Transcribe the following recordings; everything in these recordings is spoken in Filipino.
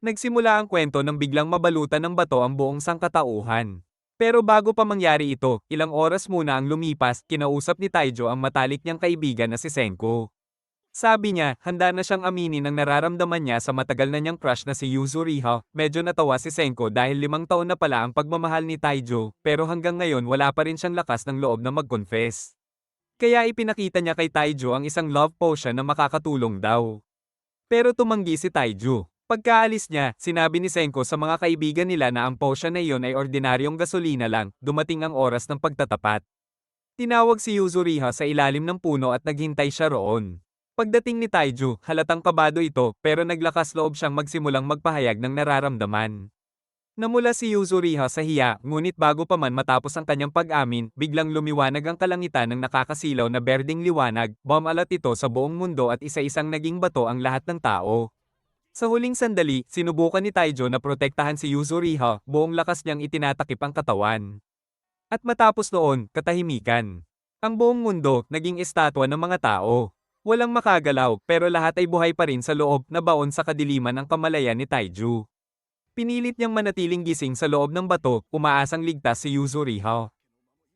Nagsimula ang kwento nang biglang mabalutan ng bato ang buong sangkatauhan. Pero bago pa mangyari ito, ilang oras muna ang lumipas, kinausap ni Taijo ang matalik niyang kaibigan na si Senko. Sabi niya, handa na siyang aminin ang nararamdaman niya sa matagal na niyang crush na si Yuzuriha. Medyo natawa si Senko dahil 5 taon na pala ang pagmamahal ni Taijo, pero hanggang ngayon wala pa rin siyang lakas ng loob na mag-confess. Kaya ipinakita niya kay Taijo ang isang love potion na makakatulong daw. Pero tumanggi si Taiju. Pagkaalis niya, sinabi ni Senko sa mga kaibigan nila na ang potion na iyon ay ordinaryong gasolina lang, dumating ang oras ng pagtatapat. Tinawag si Yuzuriha sa ilalim ng puno at naghintay siya roon. Pagdating ni Taiju, halatang kabado ito, pero naglakas loob siyang magsimulang magpahayag ng nararamdaman. Namula si Yuzuriha sa hiya, ngunit bago pa man matapos ang kanyang pag-amin, biglang lumiwanag ang kalangitan ng nakakasilaw na berdeng liwanag, bumalat ito sa buong mundo at isa-isang naging bato ang lahat ng tao. Sa huling sandali, sinubukan ni Taijo na protektahan si Yuzuriha, buong lakas niyang itinatakip ang katawan. At matapos noon, katahimikan. Ang buong mundo, naging estatwa ng mga tao. Walang makagalaw, pero lahat ay buhay pa rin sa loob na baon sa kadiliman ng kamalayan ni Taiju. Pinilit niyang manatiling gising sa loob ng bato, umaasang ligtas si Yuzuriha.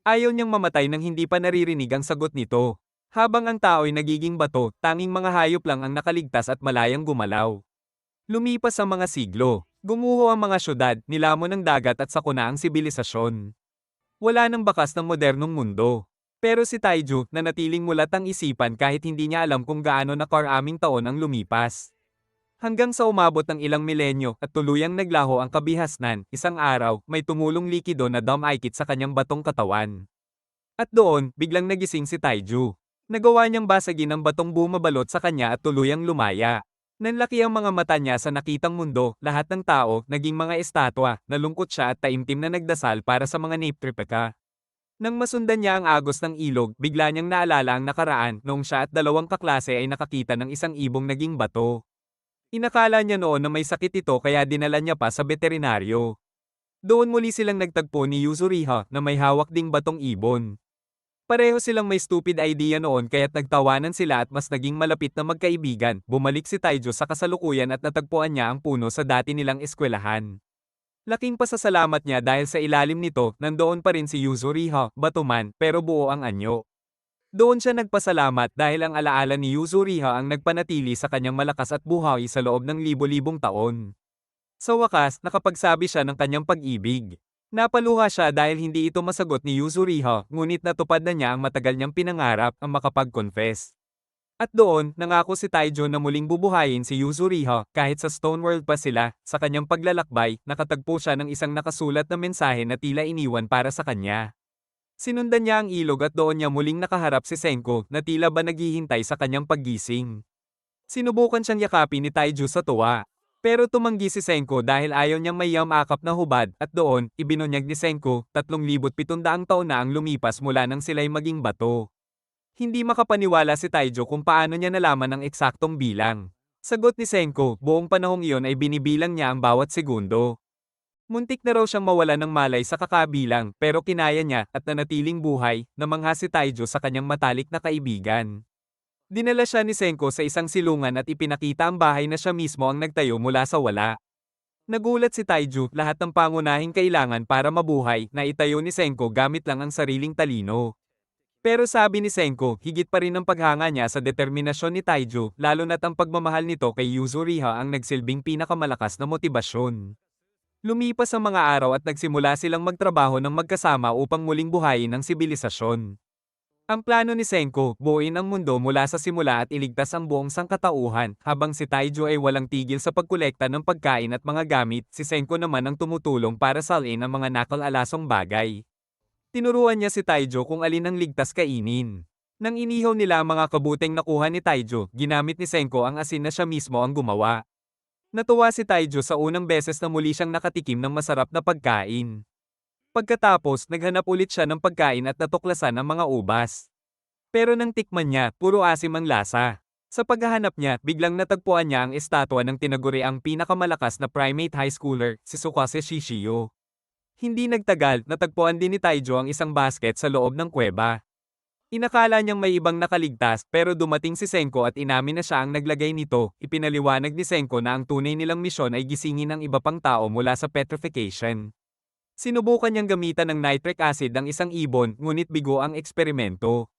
Ayaw niyang mamatay nang hindi pa naririnig ang sagot nito. Habang ang tao ay nagiging bato, tanging mga hayop lang ang nakaligtas at malayang gumalaw. Lumipas ang mga siglo. Gumuho ang mga syudad, nilamon ng dagat at sakuna ang sibilisasyon. Wala nang bakas ng modernong mundo. Pero si Taiju, nanatiling mulat ang isipan kahit hindi niya alam kung gaano na karaming taon ang lumipas. Hanggang sa umabot ng ilang milenyo at tuluyang naglaho ang kabihasnan, isang araw, may tumulong likido na dumaikit sa kanyang batong katawan. At doon, biglang nagising si Taiju. Nagawa niyang basagin ang batong bumabalot sa kanya at tuluyang lumaya. Nanlaki ang mga mata niya sa nakitang mundo, lahat ng tao, naging mga estatwa, nalungkot siya at taimtim na nagdasal para sa mga Niptripaka. Nang masundan niya ang agos ng ilog, bigla niyang naalala ang nakaraan noong siya at dalawang kaklase ay nakakita ng isang ibong naging bato. Inakala niya noon na may sakit ito kaya dinala niya pa sa veterinaryo. Doon muli silang nagtagpo ni Yuzuriha na may hawak ding batong ibon. Pareho silang may stupid idea noon kaya't nagtawanan sila at mas naging malapit na magkaibigan. Bumalik si Taijo sa kasalukuyan at natagpuan niya ang puno sa dati nilang eskwelahan. Laking pasasalamat niya dahil sa ilalim nito, nandoon pa rin si Yuzuriha, batuman, pero buo ang anyo. Doon siya nagpasalamat dahil ang alaala ni Yuzuriha ang nagpanatili sa kanyang malakas at buhay sa loob ng libo-libong taon. Sa wakas, nakapagsabi siya ng kanyang pag-ibig. Napaluha siya dahil hindi ito masagot ni Yuzuriha, ngunit natupad na niya ang matagal niyang pinangarap, ang makapag-confess. At doon, nangako si Taijo na muling bubuhayin si Yuzuriha, kahit sa Stone World pa sila. Sa kanyang paglalakbay, nakatagpo siya ng isang nakasulat na mensahe na tila iniwan para sa kanya. Sinundan niya ang ilog at doon niya muling nakaharap si Senko, na tila ba naghihintay sa kanyang paggising. Sinubukan siyang yakapin ni Taijo sa tuwa. Pero tumanggi si Senko dahil ayaw niyang may akap na hubad, at doon, ibinunyag ni Senko, 3,700 taon na ang lumipas mula nang sila'y maging bato. Hindi makapaniwala si Taijo kung paano niya nalaman ang eksaktong bilang. Sagot ni Senko, buong panahong iyon ay binibilang niya ang bawat segundo. Muntik na raw siyang mawala ng malay sa kakabilang, pero kinaya niya at nanatiling buhay, namangha si Taijo sa kanyang matalik na kaibigan. Dinala siya ni Senko sa isang silungan at ipinakita ang bahay na siya mismo ang nagtayo mula sa wala. Nagulat si Taiju, lahat ng pangunahing kailangan para mabuhay na itayo ni Senko gamit lang ang sariling talino. Pero sabi ni Senko, higit pa rin ang paghanga niya sa determinasyon ni Taiju, lalo na't ang pagmamahal nito kay Yuzuriha ang nagsilbing pinakamalakas na motibasyon. Lumipas ang mga araw at nagsimula silang magtrabaho ng magkasama upang muling buhayin ang sibilisasyon. Ang plano ni Senko, buuin ang mundo mula sa simula at iligtas ang buong sangkatauhan, habang si Taijo ay walang tigil sa pagkolekta ng pagkain at mga gamit, si Senko naman ang tumutulong para salin ang mga nakal-alasong bagay. Tinuruan niya si Taijo kung alin ang ligtas kainin. Nang inihaw nila ang mga kabuteng nakuha ni Taijo, ginamit ni Senko ang asin na siya mismo ang gumawa. Natuwa si Taijo sa unang beses na muli siyang nakatikim ng masarap na pagkain. Pagkatapos, naghanap ulit siya ng pagkain at natuklasan ang mga ubas. Pero nang tikman niya, puro asim ang lasa. Sa paghahanap niya, biglang natagpuan niya ang estatwa ng tinaguriang pinakamalakas na primate high schooler, si Tsukase Shishio. Hindi nagtagal, natagpuan din ni Taijo ang isang basket sa loob ng kuweba. Inakala niyang may ibang nakaligtas pero dumating si Senko at inamin na siya ang naglagay nito. Ipinaliwanag ni Senko na ang tunay nilang misyon ay gisingin ang iba pang tao mula sa petrification. Sinubukan niyang gamitan ng nitric acid ang isang ibon ngunit bigo ang eksperimento.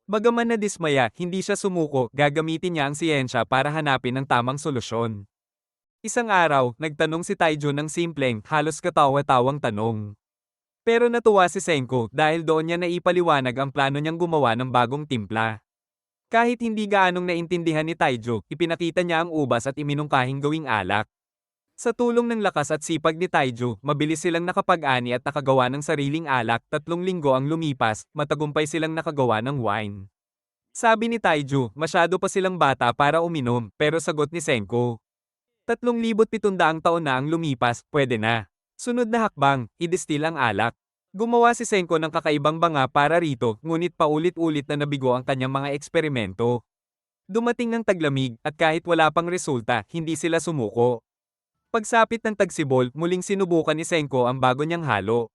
Bagaman nadismaya, hindi siya sumuko, gagamitin niya ang siyensya para hanapin ang tamang solusyon. Isang araw, nagtanong si Taijun ng simpleng, halos katawa-tawang tanong. Pero natuwa si Senko dahil doon niya naipaliwanag ang plano niyang gumawa ng bagong timpla. Kahit hindi gaanong naintindihan ni Taijo, ipinakita niya ang ubas at iminungkahing gawing alak. Sa tulong ng lakas at sipag ni Taijo, mabilis silang nakapag-ani at nakagawa ng sariling alak. 3 linggo ang lumipas, matagumpay silang nakagawa ng wine. Sabi ni Taijo, masyado pa silang bata para uminom, pero sagot ni Senko. 3,700 taon na ang lumipas, pwede na. Sunod na hakbang, i-distill ang alak. Gumawa si Senko ng kakaibang banga para rito, ngunit paulit-ulit na nabigo ang kanyang mga eksperimento. Dumating ng taglamig, at kahit wala pang resulta, hindi sila sumuko. Pagsapit ng tagsibol, muling sinubukan ni Senko ang bago niyang halo.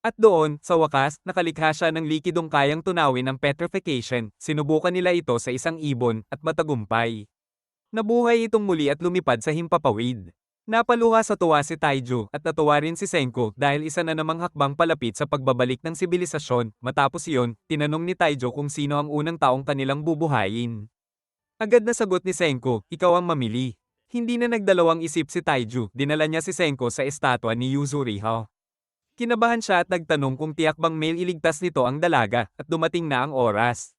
At doon, sa wakas, nakalikha siya ng likidong kayang tunawin ang petrification. Sinubukan nila ito sa isang ibon, at matagumpay. Nabuhay itong muli at lumipad sa himpapawid. Napaluha sa tuwa si Taijo, at natuwa rin si Senko dahil isa na namang hakbang palapit sa pagbabalik ng sibilisasyon. Matapos iyon, tinanong ni Taijo kung sino ang unang taong kanilang bubuhayin. Agad na sagot ni Senko, ikaw ang mamili. Hindi na nagdalawang isip si Taiju, dinala niya si Senko sa estatwa ni Yuzuriha. Kinabahan siya at nagtanong kung tiyak bang may iligtas nito ang dalaga, at dumating na ang oras.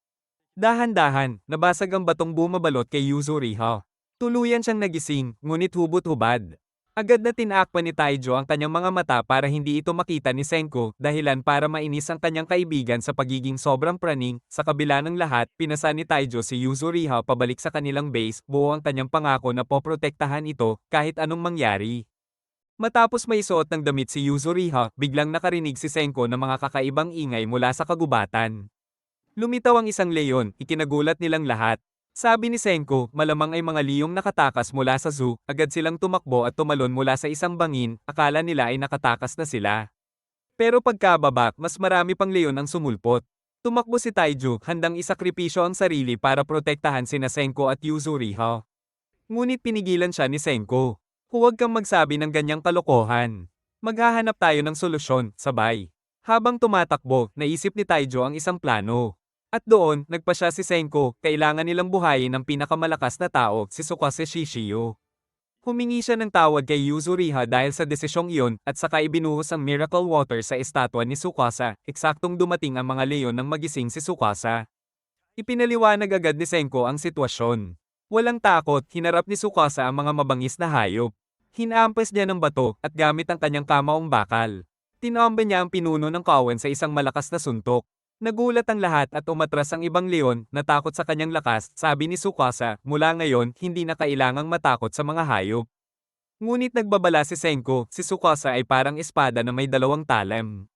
Dahan-dahan, nabasag ang batong bumabalot kay Yuzuriha. Tuluyan siyang nagising, ngunit hubot-hubad. Agad na tinaakpan ni Taijo ang kanyang mga mata para hindi ito makita ni Senko, dahilan para mainis ang kanyang kaibigan sa pagiging sobrang praning. Sa kabila ng lahat, pinasa ni Taijo si Yuzuriha pabalik sa kanilang base, buo ang kanyang pangako na poprotektahan ito, kahit anong mangyari. Matapos may suot ng damit si Yuzuriha, biglang nakarinig si Senko ng mga kakaibang ingay mula sa kagubatan. Lumitaw ang isang leyon, ikinagulat nilang lahat. Sabi ni Senko, malamang ay mga liyong nakatakas mula sa zoo, agad silang tumakbo at tumalon mula sa isang bangin, akala nila ay nakatakas na sila. Pero pagkababa, mas marami pang leyon ang sumulpot. Tumakbo si Taiju, handang isakripisyo ang sarili para protektahan sina Senko at Yuzuriha. Ngunit pinigilan siya ni Senko. Huwag kang magsabi ng ganyang kalokohan. Maghahanap tayo ng solusyon, sabay. Habang tumatakbo, naisip ni Taiju ang isang plano. At doon, nagpasya si Senko, kailangan nilang buhayin ang pinakamalakas na tao, si Tsukasa Shishio. Humingi siya ng tawad kay Yuzuriha dahil sa desisyong iyon, at saka ibinuhos ang miracle water sa estatwa ni Tsukasa, eksaktong dumating ang mga leyon ng magising si Tsukasa. Ipinaliwanag agad ni Senko ang sitwasyon. Walang takot, hinarap ni Tsukasa ang mga mabangis na hayop. Hinaampas niya ng bato, at gamit ang kanyang kamaong bakal. Tinombe niya ang pinuno ng kawan sa isang malakas na suntok. Nagulat ang lahat at umatras ang ibang leon, natakot sa kanyang lakas, sabi ni Tsukasa, mula ngayon, hindi na kailangang matakot sa mga hayop. Ngunit nagbabala si Senko, si Tsukasa ay parang espada na may 2 talam.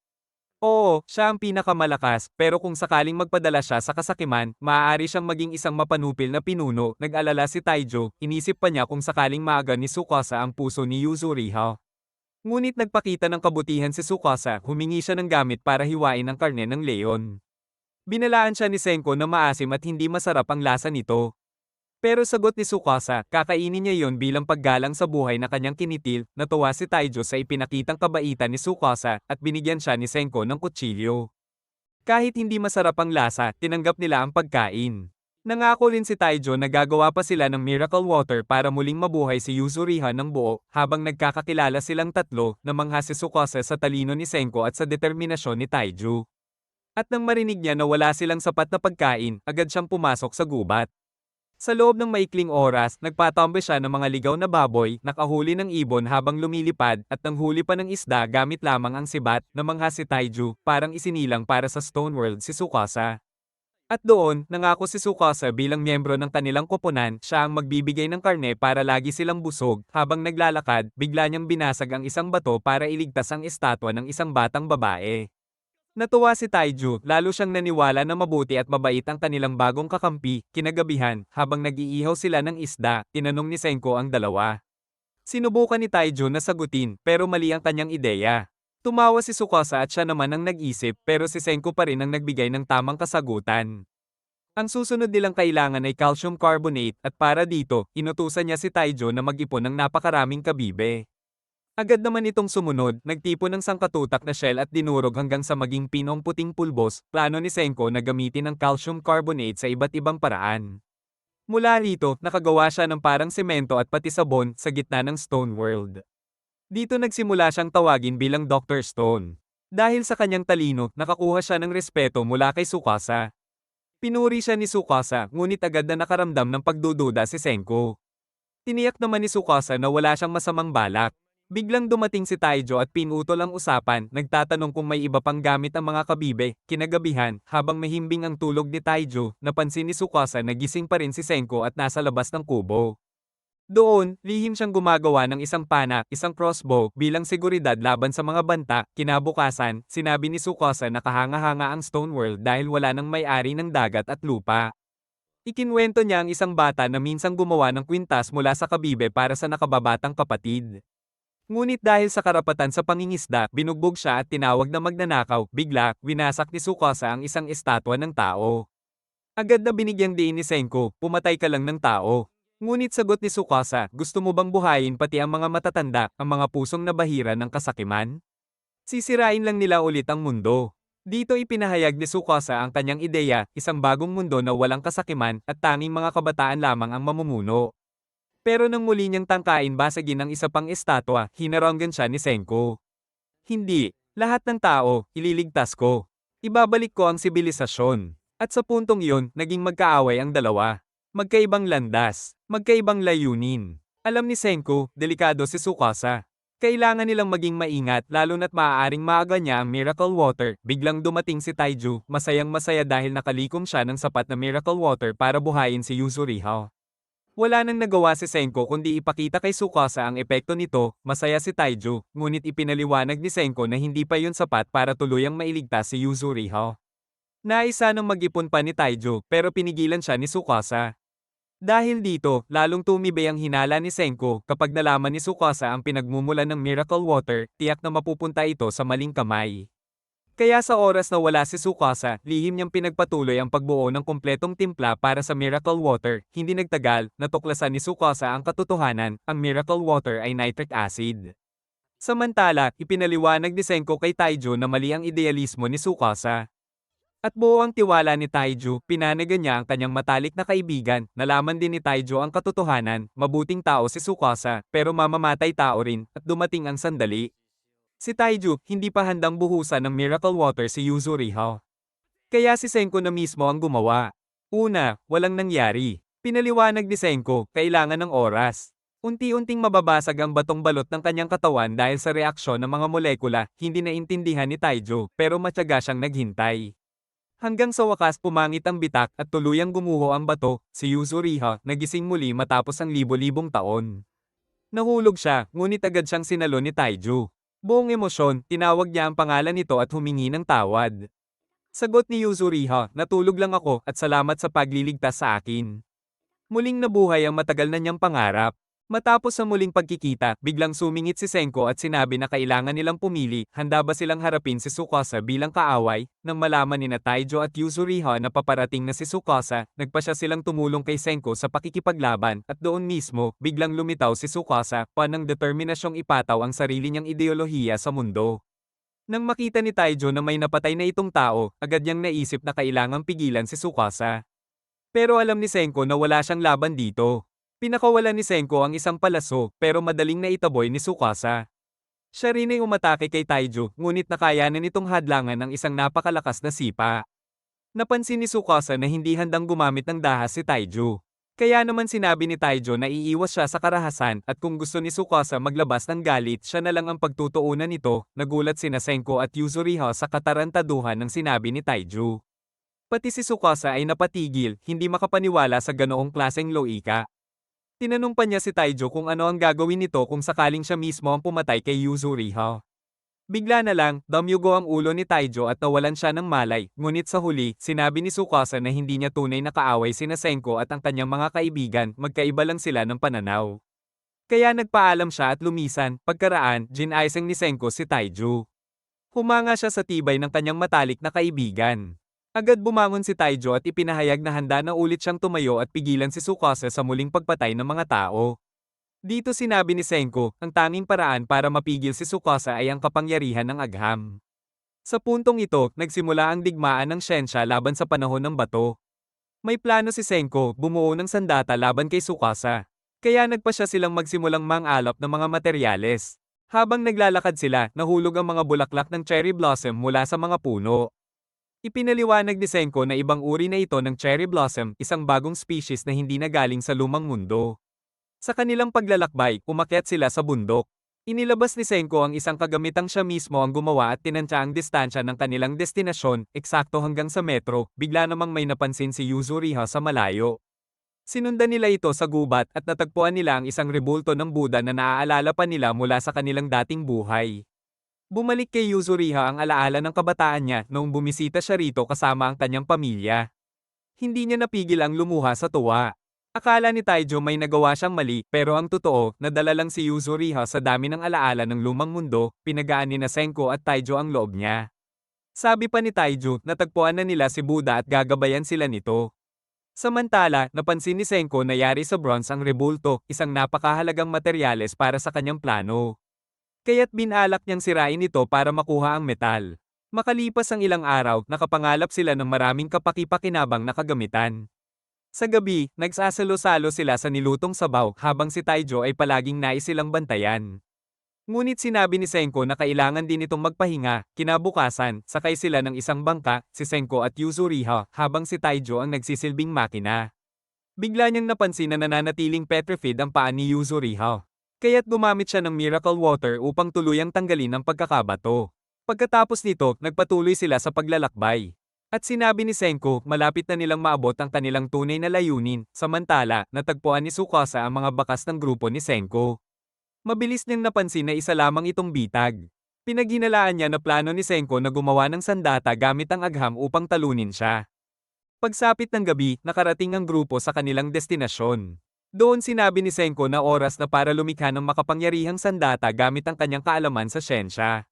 Oo, siya ang pinakamalakas, pero kung sakaling magpadala siya sa kasakiman, maaari siyang maging isang mapanupil na pinuno. Nag-alala si Taijo, inisip pa niya kung sakaling maaga ni Tsukasa ang puso ni Yuzuriha. Ngunit nagpakita ng kabutihan si Tsukasa, humingi siya ng gamit para hiwain ang karne ng leon. Binalaan siya ni Senko na maasim at hindi masarap ang lasa nito. Pero sagot ni Tsukasa, kakainin niya yon bilang paggalang sa buhay na kanyang kinitil. Natuwa si Taijo sa ipinakitang kabaitan ni Tsukasa at binigyan siya ni Senko ng kutsilyo. Kahit hindi masarap ang lasa, tinanggap nila ang pagkain. Nangako rin si Taijo na gagawa pa sila ng miracle water para muling mabuhay si Yuzuriha ng buo, habang nagkakakilala silang tatlo, namangha si Tsukasa sa talino ni Senko at sa determinasyon ni Taijo. At nang marinig niya na wala silang sapat na pagkain, agad siyang pumasok sa gubat. Sa loob ng maikling oras, nagpatambe siya ng mga ligaw na baboy, nakahuli ng ibon habang lumilipad, at nanghuli pa ng isda gamit lamang ang sibat. Namangha si Taijo, parang isinilang para sa Stone World si Tsukasa. At doon, nangako si Tsukasa bilang miyembro ng kanilang koponan, siya ang magbibigay ng karne para lagi silang busog. Habang naglalakad, bigla niyang binasag ang isang bato para iligtas ang estatwa ng isang batang babae. Natuwa si Taijo, lalo siyang naniwala na mabuti at mabait ang kanilang bagong kakampi. Kinagabihan, habang nag-iihaw sila ng isda, tinanong ni Senko ang dalawa. Sinubukan ni Taijo na sagutin, pero mali ang kanyang ideya. Tumawa si Tsukasa at siya naman ang nag-isip pero si Senko pa rin ang nagbigay ng tamang kasagutan. Ang susunod nilang kailangan ay calcium carbonate at para dito, inutusan niya si Taijo na mag-ipon ng napakaraming kabibe. Agad naman itong sumunod, nagtipon ng sangkatutak na shell at dinurog hanggang sa maging pinong puting pulbos. Plano ni Senko na gamitin ang calcium carbonate sa iba't ibang paraan. Mula rito, nakagawa siya ng parang semento at pati sabon sa gitna ng Stone World. Dito nagsimula siyang tawagin bilang Dr. Stone. Dahil sa kanyang talino, nakakuha siya ng respeto mula kay Tsukasa. Pinuri siya ni Tsukasa, ngunit agad na nakaramdam ng pagdududa si Senko. Tiniyak naman ni Tsukasa na wala siyang masamang balak. Biglang dumating si Taijo at pinutol ang usapan, nagtatanong kung may iba pang gamit ang mga kabibe. Kinagabihan, habang mahimbing ang tulog ni Taijo, napansin ni Tsukasa na gising pa rin si Senko at nasa labas ng kubo. Doon, lihim siyang gumagawa ng isang pana, isang crossbow, bilang seguridad laban sa mga banta. Kinabukasan, sinabi ni Tsukasa na kahanga-hanga ang Stone World dahil wala nang may-ari ng dagat at lupa. Ikinwento niya ang isang bata na minsang gumawa ng kwintas mula sa kabibe para sa nakababatang kapatid. Ngunit dahil sa karapatan sa pangingisda, binugbog siya at tinawag na magnanakaw. Bigla, winasak ni Tsukasa ang isang estatwa ng tao. Agad na binigyang diin ni Senko, pumatay ka lang ng tao. Ngunit sagot ni Tsukasa, gusto mo bang buhayin pati ang mga matatanda, ang mga pusong nabahira ng kasakiman? Sisirain lang nila ulit ang mundo. Dito ipinahayag ni Tsukasa ang kanyang ideya, isang bagong mundo na walang kasakiman at tanging mga kabataan lamang ang mamumuno. Pero nang muli niyang tangkain basagin ang isa pang estatwa, hinaranggan siya ni Senko. Hindi, lahat ng tao, ililigtas ko. Ibabalik ko ang sibilisasyon. At sa puntong iyon, naging magkaaway ang dalawa. Magkaibang landas, magkaibang layunin. Alam ni Senko, delikado si Tsukasa. Kailangan nilang maging maingat lalo na't maaaring maaga niya ang miracle water. Biglang dumating si Taiju, masayang-masaya dahil nakalikom siya ng sapat na miracle water para buhayin si Yuzuriha. Wala nang nagawa si Senko kundi ipakita kay Tsukasa ang epekto nito. Masaya si Taiju, ngunit ipinaliwanag ni Senko na hindi pa yun sapat para tuluyang mailigtas si Yuzuriha. Naisa nang mag-ipon pa ni Taiju pero pinigilan siya ni Tsukasa. Dahil dito, lalong tumibay ang hinala ni Senko kapag nalaman ni Tsukasa ang pinagmumulan ng miracle water, tiyak na mapupunta ito sa maling kamay. Kaya sa oras na wala si Tsukasa, lihim niyang pinagpatuloy ang pagbuo ng kumpletong timpla para sa miracle water. Hindi nagtagal, natuklasan ni Tsukasa ang katotohanan, ang miracle water ay nitric acid. Samantala, ipinaliwanag ni Senko kay Taiju na mali ang idealismo ni Tsukasa. At buo ang tiwala ni Taiju, pinanagan niya ang kanyang matalik na kaibigan. Nalaman din ni Taiju ang katotohanan, mabuting tao si Tsukasa, pero mamamatay tao rin, at dumating ang sandali. Si Taiju, hindi pa handang buhusan ng miracle water si Yuzuriha. Kaya si Senko na mismo ang gumawa. Una, walang nangyari. Pinaliwanag ni Senko, kailangan ng oras. Unti-unting mababasag ang batong balot ng kanyang katawan dahil sa reaksyon ng mga molekula, hindi naintindihan ni Taiju, pero matyaga siyang naghintay. Hanggang sa wakas pumangit ang bitak at tuluyang gumuho ang bato, si Yuzuriha, nagising muli matapos ang libo-libong taon. Nahulog siya, ngunit agad siyang sinalo ni Taiju. Buong emosyon, tinawag niya ang pangalan nito at humingi ng tawad. Sagot ni Yuzuriha, natulog lang ako at salamat sa pagliligtas sa akin. Muling nabuhay ang matagal na niyang pangarap. Matapos sa muling pagkikita, biglang sumingit si Senko at sinabi na kailangan nilang pumili, handa ba silang harapin si Tsukasa bilang kaaway. Nang malaman ni Taiju at Yuzuriha na paparating na si Tsukasa, nagpasya silang tumulong kay Senko sa pakikipaglaban, at doon mismo, biglang lumitaw si Tsukasa, panang determinasyong ipataw ang sarili niyang ideolohiya sa mundo. Nang makita ni Taiju na may napatay na itong tao, agad niyang naisip na kailangang pigilan si Tsukasa. Pero alam ni Senko na wala siyang laban dito. Pinakawalan ni Senko ang isang palaso, pero madaling naitaboy ni Tsukasa. Siya rin ay umatake kay Taiju, ngunit nakayanan nitong hadlangan ng isang napakalakas na sipa. Napansin ni Tsukasa na hindi handang gumamit ng dahas si Taiju. Kaya naman sinabi ni Taiju na iiwas siya sa karahasan at kung gusto ni Tsukasa maglabas ng galit siya na lang ang pagtutuunan nito. Nagulat sina Senko at Yuzuriha sa katarantaduhan ng sinabi ni Taiju. Pati si Tsukasa ay napatigil, hindi makapaniwala sa ganoong klaseng loika. Tinanong pa niya si Taiju kung ano ang gagawin nito kung sakaling siya mismo ang pumatay kay Yuzuriha. Bigla na lang, damyugo ang ulo ni Taiju at nawalan siya ng malay, ngunit sa huli, sinabi ni Tsukasa na hindi niya tunay na kaaway sina Senko at ang kanyang mga kaibigan, magkaiba lang sila ng pananaw. Kaya nagpaalam siya at lumisan, pagkaraan, ginaaysang ni Senko si Taiju. Humanga siya sa tibay ng kanyang matalik na kaibigan. Agad bumangon si Taijo at ipinahayag na handa na ulit siyang tumayo at pigilan si Tsukasa sa muling pagpatay ng mga tao. Dito sinabi ni Senko, ang tanging paraan para mapigil si Tsukasa ay ang kapangyarihan ng agham. Sa puntong ito, nagsimula ang digmaan ng siyensya laban sa panahon ng bato. May plano si Senko, bumuo ng sandata laban kay Tsukasa. Kaya nagpasya silang magsimulang mang-alap ng mga materyales. Habang naglalakad sila, nahulog ang mga bulaklak ng cherry blossom mula sa mga puno. Ipinaliwanag ni Senko na ibang uri na ito ng cherry blossom, isang bagong species na hindi na galing sa lumang mundo. Sa kanilang paglalakbay, umakyat sila sa bundok. Inilabas ni Senko ang isang kagamitang siya mismo ang gumawa at tinantya ang distansya ng kanilang destinasyon, eksakto hanggang sa metro, bigla namang may napansin si Yuzuriha sa malayo. Sinundan nila ito sa gubat at natagpuan nila ang isang rebulto ng Buddha na naaalala pa nila mula sa kanilang dating buhay. Bumalik kay Yuzuriha ang alaala ng kabataan niya noong bumisita siya rito kasama ang kanyang pamilya. Hindi niya napigil ang lumuha sa tuwa. Akala ni Taijo may nagawa siyang mali, pero ang totoo, nadala lang si Yuzuriha sa dami ng alaala ng lumang mundo, pinagaan ni na Senko at Taijo ang loob niya. Sabi pa ni Taijo, natagpuan na nila si Buddha at gagabayan sila nito. Samantala, napansin ni Senko na yari sa bronze ang rebulto, isang napakahalagang materyales para sa kanyang plano. Kaya't binalak niyang sirain ito para makuha ang metal. Makalipas ang ilang araw, nakapangalap sila ng maraming kapaki-pakinabang na kagamitan. Sa gabi, nagsasalo-salo sila sa nilutong sabaw habang si Taijo ay palaging nais silang bantayan. Ngunit sinabi ni Senko na kailangan din itong magpahinga. Kinabukasan, sakay sila ng isang bangka, si Senko at Yuzuriha, habang si Taijo ang nagsisilbing makina. Bigla niyang napansin na nananatiling petrified ang paa ni Yuzuriha. Kaya't gumamit siya ng miracle water upang tuluyang tanggalin ang pagkakabato. Pagkatapos nito, nagpatuloy sila sa paglalakbay. At sinabi ni Senko, malapit na nilang maabot ang kanilang tunay na layunin, samantala, natagpuan ni Tsukasa ang mga bakas ng grupo ni Senko. Mabilis niyang napansin na isa lamang itong bitag. Pinaghinalaan niya na plano ni Senko na gumawa ng sandata gamit ang agham upang talunin siya. Pagsapit ng gabi, nakarating ang grupo sa kanilang destinasyon. Doon sinabi ni Senko na oras na para lumikha ng makapangyarihang sandata gamit ang kanyang kaalaman sa siyensya.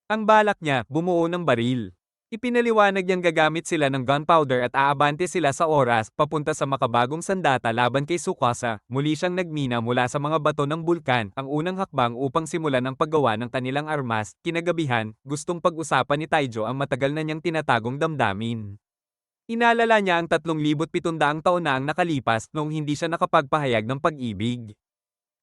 Ang balak niya, bumuo ng baril. Ipinaliwanag niyang gagamit sila ng gunpowder at aabante sila sa oras papunta sa makabagong sandata laban kay Tsukasa. Muli siyang nagmina mula sa mga bato ng bulkan, ang unang hakbang upang simulan ang paggawa ng kanilang armas. Kinagabihan, gustong pag-usapan ni Taijo ang matagal na niyang tinatagong damdamin. Inalala niya ang 3,700 taon na ang nakalipas noong hindi siya nakapagpahayag ng pag-ibig.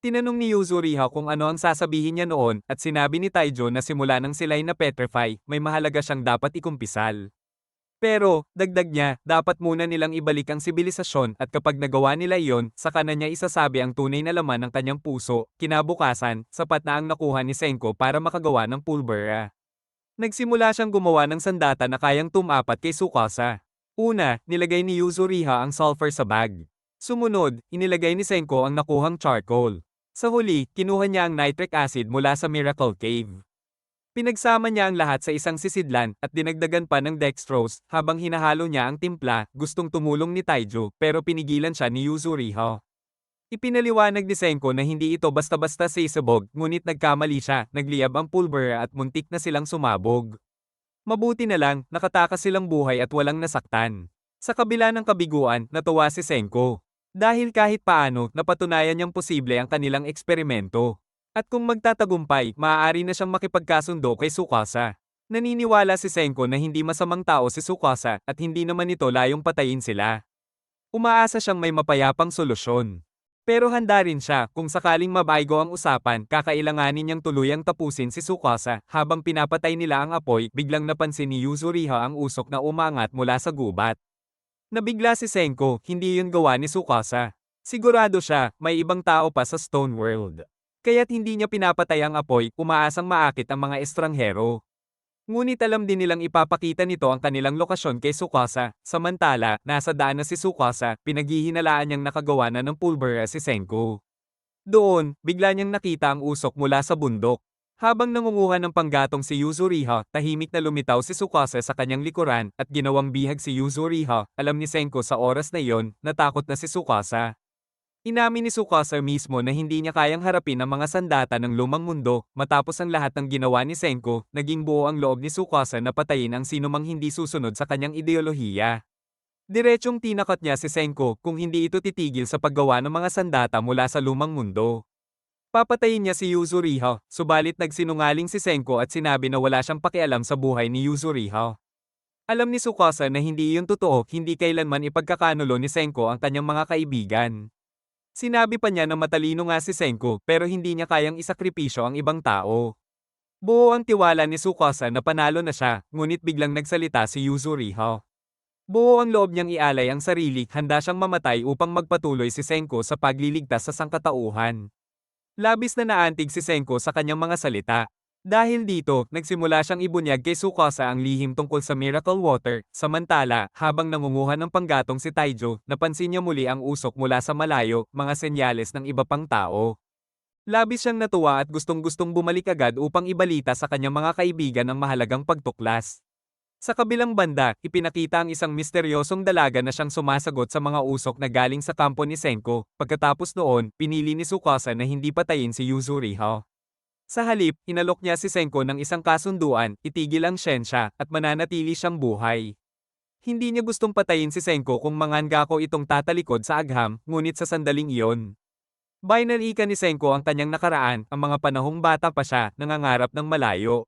Tinanong ni Yuzuriha kung ano ang sasabihin niya noon at sinabi ni Taijo na simula nang sila'y na-petrify, may mahalaga siyang dapat ikumpisal. Pero, dagdag niya, dapat muna nilang ibalik ang sibilisasyon at kapag nagawa nila iyon, saka na niya isasabi ang tunay na laman ng kanyang puso. Kinabukasan, sapat na ang nakuha ni Senko para makagawa ng pulbera. Nagsimula siyang gumawa ng sandata na kayang tumapat kay Tsukasa. Una, nilagay ni Yuzuriha ang sulfur sa bag. Sumunod, inilagay ni Senko ang nakuhang charcoal. Sa huli, kinuha niya ang nitric acid mula sa Miracle Cave. Pinagsama niya ang lahat sa isang sisidlan at dinagdagan pa ng dextrose habang hinahalo niya ang timpla. Gustong tumulong ni Taijo pero pinigilan siya ni Yuzuriha. Ipinaliwanag ni Senko na hindi ito basta-basta sisabog, ngunit nagkamali siya, nagliyab ang pulbera at muntik na silang sumabog. Mabuti na lang, nakatakas silang buhay at walang nasaktan. Sa kabila ng kabiguan, natuwa si Senko. Dahil kahit paano, napatunayan niyang posible ang kanilang eksperimento. At kung magtatagumpay, maaari na siyang makipagkasundo kay Tsukasa. Naniniwala si Senko na hindi masamang tao si Tsukasa at hindi naman ito layong patayin sila. Umaasa siyang may mapayapang solusyon. Pero handa rin siya, kung sakaling mabaygo ang usapan, kakailanganin niyang tuluyang tapusin si Tsukasa. Habang pinapatay nila ang apoy, biglang napansin ni Yuzuriha ang usok na umangat mula sa gubat. Nabigla si Senko, hindi yun gawa ni Tsukasa. Sigurado siya, may ibang tao pa sa Stone World. Kaya't hindi niya pinapatay ang apoy, umaasang maakit ang mga estranghero. Ngunit alam din nilang ipapakita nito ang kanilang lokasyon kay Tsukasa. Samantala, nasa daan na si Tsukasa, pinaghihinalaan niyang nakagawa na ng pulbera si Senko. Doon, bigla niyang nakita ang usok mula sa bundok. Habang nangunguha ng panggatong si Yuzuriha, tahimik na lumitaw si Tsukasa sa kanyang likuran at ginawang bihag si Yuzuriha. Alam ni Senko sa oras na iyon, natakot na si Tsukasa. Inamin ni Tsukasa mismo na hindi niya kayang harapin ang mga sandata ng lumang mundo, matapos ang lahat ng ginawa ni Senko, naging buo ang loob ni Tsukasa na patayin ang sinumang hindi susunod sa kanyang ideolohiya. Diretsong tinakot niya si Senko kung hindi ito titigil sa paggawa ng mga sandata mula sa lumang mundo. Papatayin niya si Yuzuriha, subalit nagsinungaling si Senko at sinabi na wala siyang pakialam sa buhay ni Yuzuriha. Alam ni Tsukasa na hindi iyon totoo, hindi kailanman ipagkakanulo ni Senko ang kanyang mga kaibigan. Sinabi pa niya na matalino nga si Senko pero hindi niya kayang isakripisyo ang ibang tao. Buo ang tiwala ni Tsukasa na panalo na siya, ngunit biglang nagsalita si Yuzuriha. Buo ang loob niyang ialay ang sarili, handa siyang mamatay upang magpatuloy si Senko sa pagliligtas sa sangkatauhan. Labis na naantig si Senko sa kanyang mga salita. Dahil dito, nagsimula siyang ibunyag kay Tsukasa ang lihim tungkol sa Miracle Water. Samantala, habang nangunguha ng panggatong si Taijo, napansin niya muli ang usok mula sa malayo, mga senyales ng iba pang tao. Labis siyang natuwa at gustong-gustong bumalik agad upang ibalita sa kanyang mga kaibigan ang mahalagang pagtuklas. Sa kabilang banda, ipinakita ang isang misteryosong dalaga na siyang sumasagot sa mga usok na galing sa kampo ni Senko. Pagkatapos noon, pinili ni Tsukasa na hindi patayin si Yuzuriha. Sa halip, hinalok niya si Senko ng isang kasunduan, itigil ang siyensya, at mananatili siyang buhay. Hindi niya gustong patayin si Senko kung mangangako itong tatalikod sa agham, ngunit sa sandaling iyon. Binalika ni Senko ang kanyang nakaraan, ang mga panahong bata pa siya, nangangarap ng malayo.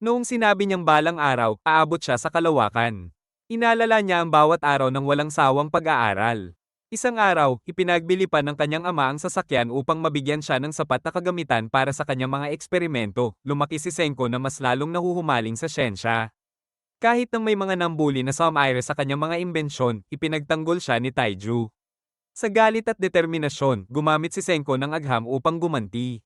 Noong sinabi niyang balang araw, aabot siya sa kalawakan. Inalala niya ang bawat araw ng walang sawang pag-aaral. Isang araw, ipinagbili pa ng kanyang ama ang sasakyan upang mabigyan siya ng sapat na kagamitan para sa kanyang mga eksperimento. Lumaki si Senko na mas lalong nahuhumaling sa siyensya. Kahit nang may mga nambuli na some-ire sa kanyang mga imbensyon, ipinagtanggol siya ni Taiju. Sa galit at determinasyon, gumamit si Senko ng agham upang gumanti.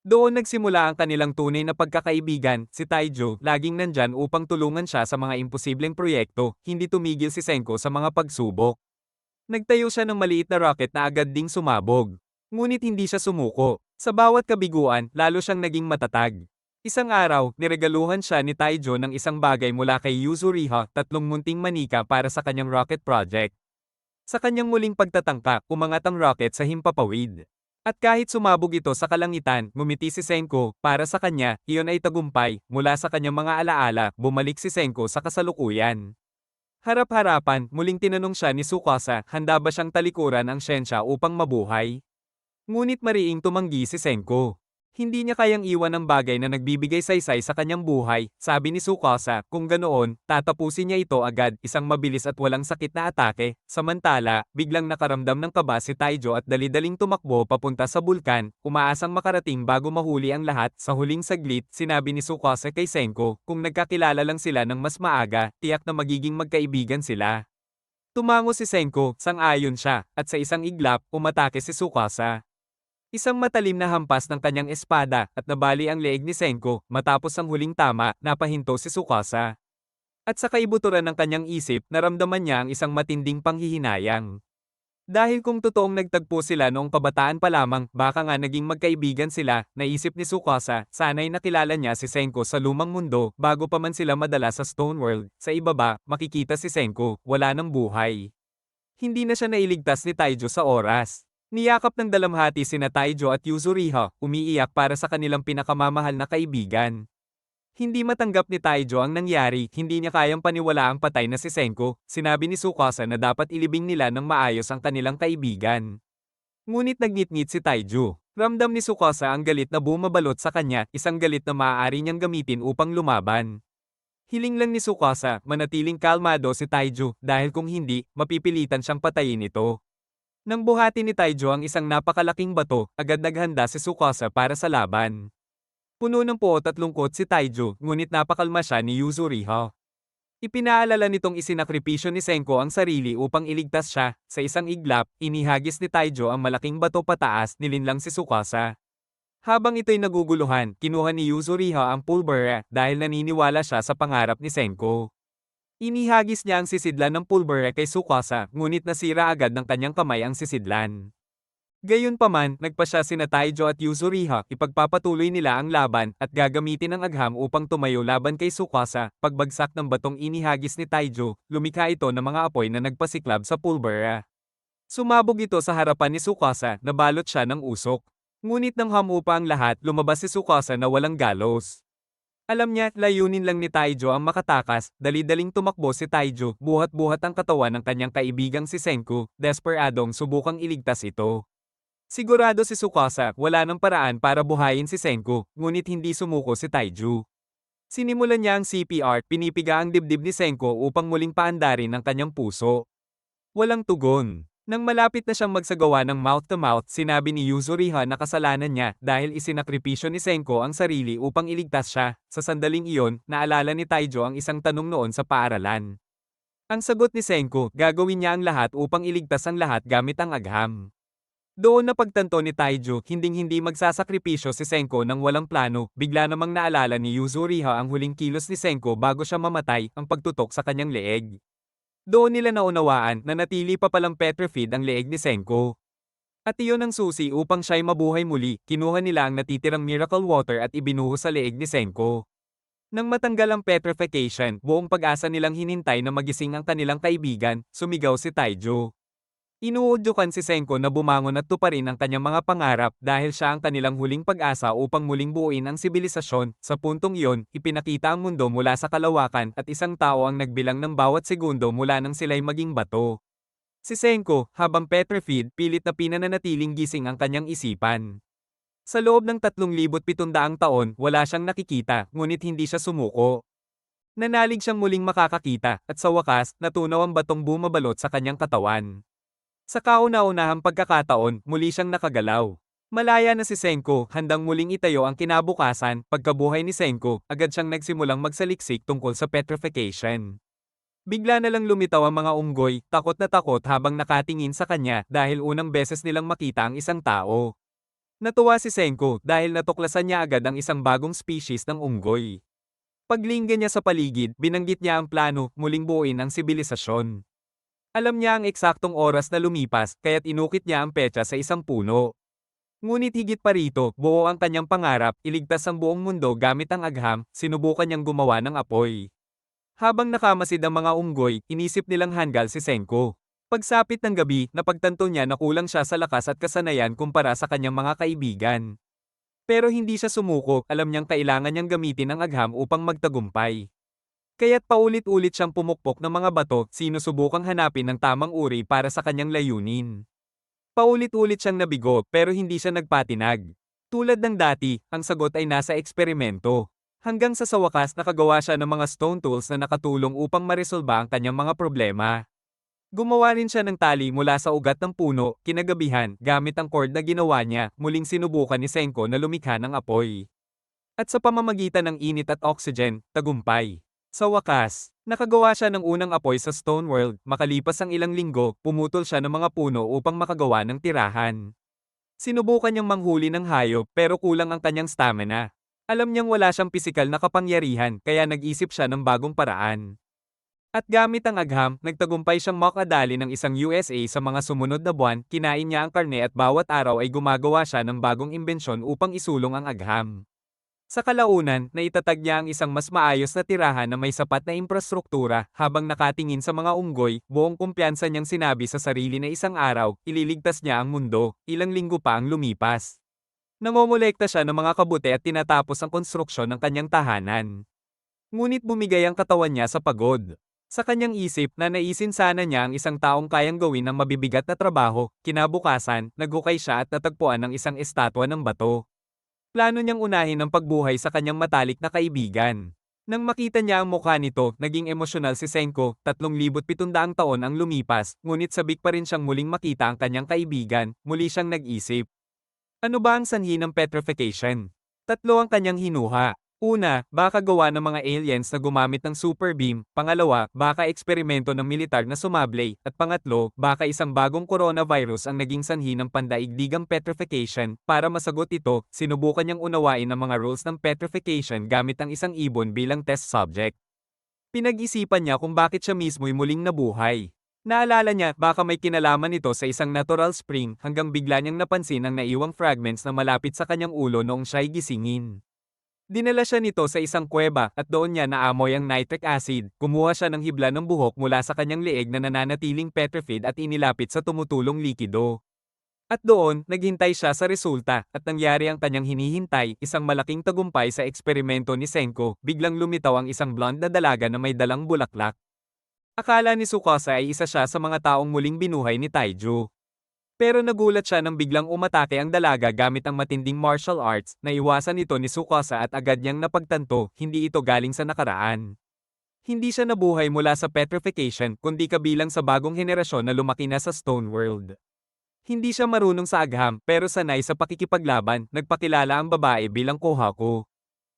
Doon nagsimula ang kanilang tunay na pagkakaibigan. Si Taijo, laging nandyan upang tulungan siya sa mga imposibleng proyekto, hindi tumigil si Senko sa mga pagsubok. Nagtayo siya ng maliit na rocket na agad ding sumabog. Ngunit hindi siya sumuko. Sa bawat kabiguan, lalo siyang naging matatag. Isang araw, niregaluhan siya ni Taijo ng isang bagay mula kay Yuzuriha, 3 munting manika para sa kanyang rocket project. Sa kanyang muling pagtatangka, umangat ang rocket sa himpapawid. At kahit sumabog ito sa kalangitan, ngumiti si Senko. Para sa kanya, iyon ay tagumpay. Mula sa kanyang mga alaala, bumalik si Senko sa kasalukuyan. Harap-harapan, muling tinanong siya ni Tsukasa, handa ba siyang talikuran ang siyensya upang mabuhay? Ngunit mariing tumanggi si Senko. Hindi niya kayang iwan ang bagay na nagbibigay saysay sa kanyang buhay, sabi ni Tsukasa. Kung ganoon, tatapusin niya ito agad, isang mabilis at walang sakit na atake. Samantala, biglang nakaramdam ng kaba si Taijo at dali-daling tumakbo papunta sa bulkan, umaasang makarating bago mahuli ang lahat. Sa huling saglit, sinabi ni Tsukasa kay Senko, kung nagkakilala lang sila ng mas maaga, tiyak na magiging magkaibigan sila. Tumango si Senko, sang-ayon siya, at sa isang iglap, umatake si Tsukasa. Isang matalim na hampas ng kanyang espada at nabali ang leeg ni Senko. Matapos ang huling tama, napahinto si Tsukasa. At sa kaibuturan ng kanyang isip, naramdaman niya ang isang matinding panghihinayang. Dahil kung totoong nagtagpo sila noong kabataan pa lamang, baka nga naging magkaibigan sila, naisip ni Tsukasa. Sana'y nakilala niya si Senko sa lumang mundo bago pa man sila madala sa Stone World. Sa ibaba, makikita si Senko, wala ng buhay. Hindi na siya nailigtas ni Taijo sa oras. Niyakap ng dalamhati sina Taijo at Yuzuriha, umiiyak para sa kanilang pinakamamahal na kaibigan. Hindi matanggap ni Taijo ang nangyari, hindi niya kayang paniwalaang patay na si Senko. Sinabi ni Tsukasa na dapat ilibing nila ng maayos ang kanilang kaibigan. Ngunit nagngit-ngit si Taijo. Ramdam ni Tsukasa ang galit na bumabalot sa kanya, isang galit na maaari niyang gamitin upang lumaban. Hiling lang ni Tsukasa, manatiling kalmado si Taijo, dahil kung hindi, mapipilitan siyang patayin ito. Nang buhati ni Taijo ang isang napakalaking bato, agad naghanda si Tsukasa para sa laban. Puno ng puot at lungkot si Taijo, ngunit napakalma siya ni Yuzuriha. Ipinaalala nitong isinakripisyo ni Senko ang sarili upang iligtas siya. Sa isang iglap, inihagis ni Taijo ang malaking bato pataas, nilinlang si Tsukasa. Habang ito'y naguguluhan, kinuha ni Yuzuriha ang pulbera dahil naniniwala siya sa pangarap ni Senko. Inihagis niya ang sisidlan ng pulbera kay Tsukasa, ngunit nasira agad ng kanyang kamay ang sisidlan. Gayunpaman, nagpasya sina Taijo at Yuzuriha, ipagpapatuloy nila ang laban, at gagamitin ang agham upang tumayo laban kay Tsukasa. Pagbagsak ng batong inihagis ni Taijo, lumikha ito ng mga apoy na nagpasiklab sa pulbera. Sumabog ito sa harapan ni Tsukasa na balot siya ng usok. Ngunit nang hamupa ang lahat, lumabas si Tsukasa na walang galos. Alam niya, layunin lang ni Taijo ang makatakas, dali-daling tumakbo si Taijo, buhat-buhat ang katawan ng kanyang kaibigang si Senku, desperadong subukang iligtas ito. Sigurado si Tsukasa, wala ng paraan para buhayin si Senku, ngunit hindi sumuko si Taiju. Sinimulan niya ang CPR, pinipiga ang dibdib ni Senku upang muling paandarin ang kanyang puso. Walang tugon. Nang malapit na siyang magsagawa ng mouth-to-mouth, sinabi ni Yuzuriha na kasalanan niya dahil isinakripisyo ni Senko ang sarili upang iligtas siya. Sa sandaling iyon, naalala ni Taijo ang isang tanong noon sa paaralan. Ang sagot ni Senko, gagawin niya ang lahat upang iligtas ang lahat gamit ang agham. Doon napagtanto ni Taijo, hinding-hindi magsasakripisyo si Senko nang walang plano, bigla namang naalala ni Yuzuriha ang huling kilos ni Senko bago siya mamatay, ang pagtutok sa kanyang leeg. Doon nila naunawaan na natili pa palang petrified ang leeg ni Senko. At iyon ang susi upang siya'y mabuhay muli, kinuha nila ang natitirang miracle water at ibinuhos sa leeg ni Senko. Nang matanggal ang petrification, buong pag-asa nilang hinintay na magising ang kanilang kaibigan, sumigaw si Taijo. Inuudyukan si Senko na bumangon at tuparin ang kanyang mga pangarap dahil siya ang kanilang huling pag-asa upang muling buuin ang sibilisasyon. Sa puntong iyon, ipinakita ang mundo mula sa kalawakan at isang tao ang nagbilang ng bawat segundo mula nang sila'y maging bato. Si Senko, habang petrified, pilit na pinananatiling gising ang kanyang isipan. Sa loob ng 3,700 taon, wala siyang nakikita, ngunit hindi siya sumuko. Nanalig siyang muling makakakita, at sa wakas, natunaw ang batong bumabalot sa kanyang katawan. Sa kauna-unahang pagkakataon, muli siyang nakagalaw. Malaya na si Senko, handang muling itayo ang kinabukasan, pagkabuhay ni Senko, agad siyang nagsimulang magsaliksik tungkol sa petrification. Bigla na lang lumitaw ang mga unggoy, takot na takot habang nakatingin sa kanya dahil unang beses nilang makita ang isang tao. Natuwa si Senko dahil natuklasan niya agad ang isang bagong species ng unggoy. Paglinggan niya sa paligid, binanggit niya ang plano, muling buuin ang sibilisasyon. Alam niya ang eksaktong oras na lumipas, kaya't inukit niya ang petsa sa isang puno. Ngunit higit pa rito, buo ang kanyang pangarap, iligtas ang buong mundo gamit ang agham, sinubukan niyang gumawa ng apoy. Habang nakamasid ang mga unggoy, inisip nilang hanggal si Senko. Pagsapit ng gabi, napagtanto niya na kulang siya sa lakas at kasanayan kumpara sa kanyang mga kaibigan. Pero hindi siya sumuko, alam niyang kailangan niyang gamitin ang agham upang magtagumpay. Kaya't paulit-ulit siyang pumukpok ng mga bato, sinusubukang hanapin ng tamang uri para sa kanyang layunin. Paulit-ulit siyang nabigo pero hindi siya nagpatinag. Tulad ng dati, ang sagot ay nasa eksperimento. Hanggang sa wakas nakagawa siya ng mga stone tools na nakatulong upang maresolba ang kanyang mga problema. Gumawa rin siya ng tali mula sa ugat ng puno, kinagabihan, gamit ang cord na ginawa niya, muling sinubukan ni Senko na lumikha ng apoy. At sa pamamagitan ng init at oxygen, tagumpay. Sa wakas, nakagawa siya ng unang apoy sa Stone World, makalipas ang ilang linggo, pumutol siya ng mga puno upang makagawa ng tirahan. Sinubukan niyang manghuli ng hayop pero kulang ang kanyang stamina. Alam niyang wala siyang pisikal na kapangyarihan kaya nag-isip siya ng bagong paraan. At gamit ang agham, nagtagumpay siyang makadali ng isang USA sa mga sumunod na buwan, kinain niya ang karne at bawat araw ay gumagawa siya ng bagong imbensyon upang isulong ang agham. Sa kalaunan, naitatag niya ang isang mas maayos na tirahan na may sapat na infrastruktura, habang nakatingin sa mga unggoy, buong kumpiyansa niyang sinabi sa sarili na isang araw, ililigtas niya ang mundo, ilang linggo pa ang lumipas. Nangongolekta siya ng mga kabuti at tinatapos ang konstruksyon ng kanyang tahanan. Ngunit bumigay ang katawan niya sa pagod. Sa kanyang isip na naisin sana niya ang isang taong kayang gawin ng mabibigat na trabaho, kinabukasan, naghukay siya at natagpuan ng isang estatwa ng bato. Plano niyang unahin ang pagbuhay sa kanyang matalik na kaibigan. Nang makita niya ang mukha nito, naging emosyonal si Senko, 3,700 taon ang lumipas, ngunit sabik pa rin siyang muling makita ang kanyang kaibigan, muli siyang nag-isip. Ano ba ang sanhi ng petrification? Tatlo ang kanyang hinuha. Una, baka gawa ng mga aliens na gumamit ng super beam, pangalawa, baka eksperimento ng militar na sumablay, at pangatlo, baka isang bagong coronavirus ang naging sanhi ng pandaigdigang petrification. Para masagot ito, sinubukan niyang unawain ang mga rules ng petrification gamit ang isang ibon bilang test subject. Pinag-isipan niya kung bakit siya mismo'y muling nabuhay. Naalala niya, baka may kinalaman ito sa isang natural spring hanggang bigla niyang napansin ang naiwang fragments na malapit sa kanyang ulo noong siya'y gisingin. Dinala siya nito sa isang kuweba at doon niya naamoy ang nitric acid. Kumuha siya ng hibla ng buhok mula sa kanyang leeg na nananatiling petrified at inilapit sa tumutulong likido. At doon, naghintay siya sa resulta, at nangyari ang kanyang hinihintay, isang malaking tagumpay sa eksperimento ni Senko. Biglang lumitaw ang isang blonde na dalaga na may dalang bulaklak. Akala ni Tsukasa ay isa siya sa mga taong muling binuhay ni Taiju. Pero nagulat siya nang biglang umatake ang dalaga gamit ang matinding martial arts. Naiwasan ito ni Tsukasa at agad niyang napagtanto, hindi ito galing sa nakaraan. Hindi siya nabuhay mula sa petrification, kundi kabilang sa bagong henerasyon na lumaki na sa Stone World. Hindi siya marunong sa agham, pero sanay sa pakikipaglaban. Nagpakilala ang babae bilang Kohaku.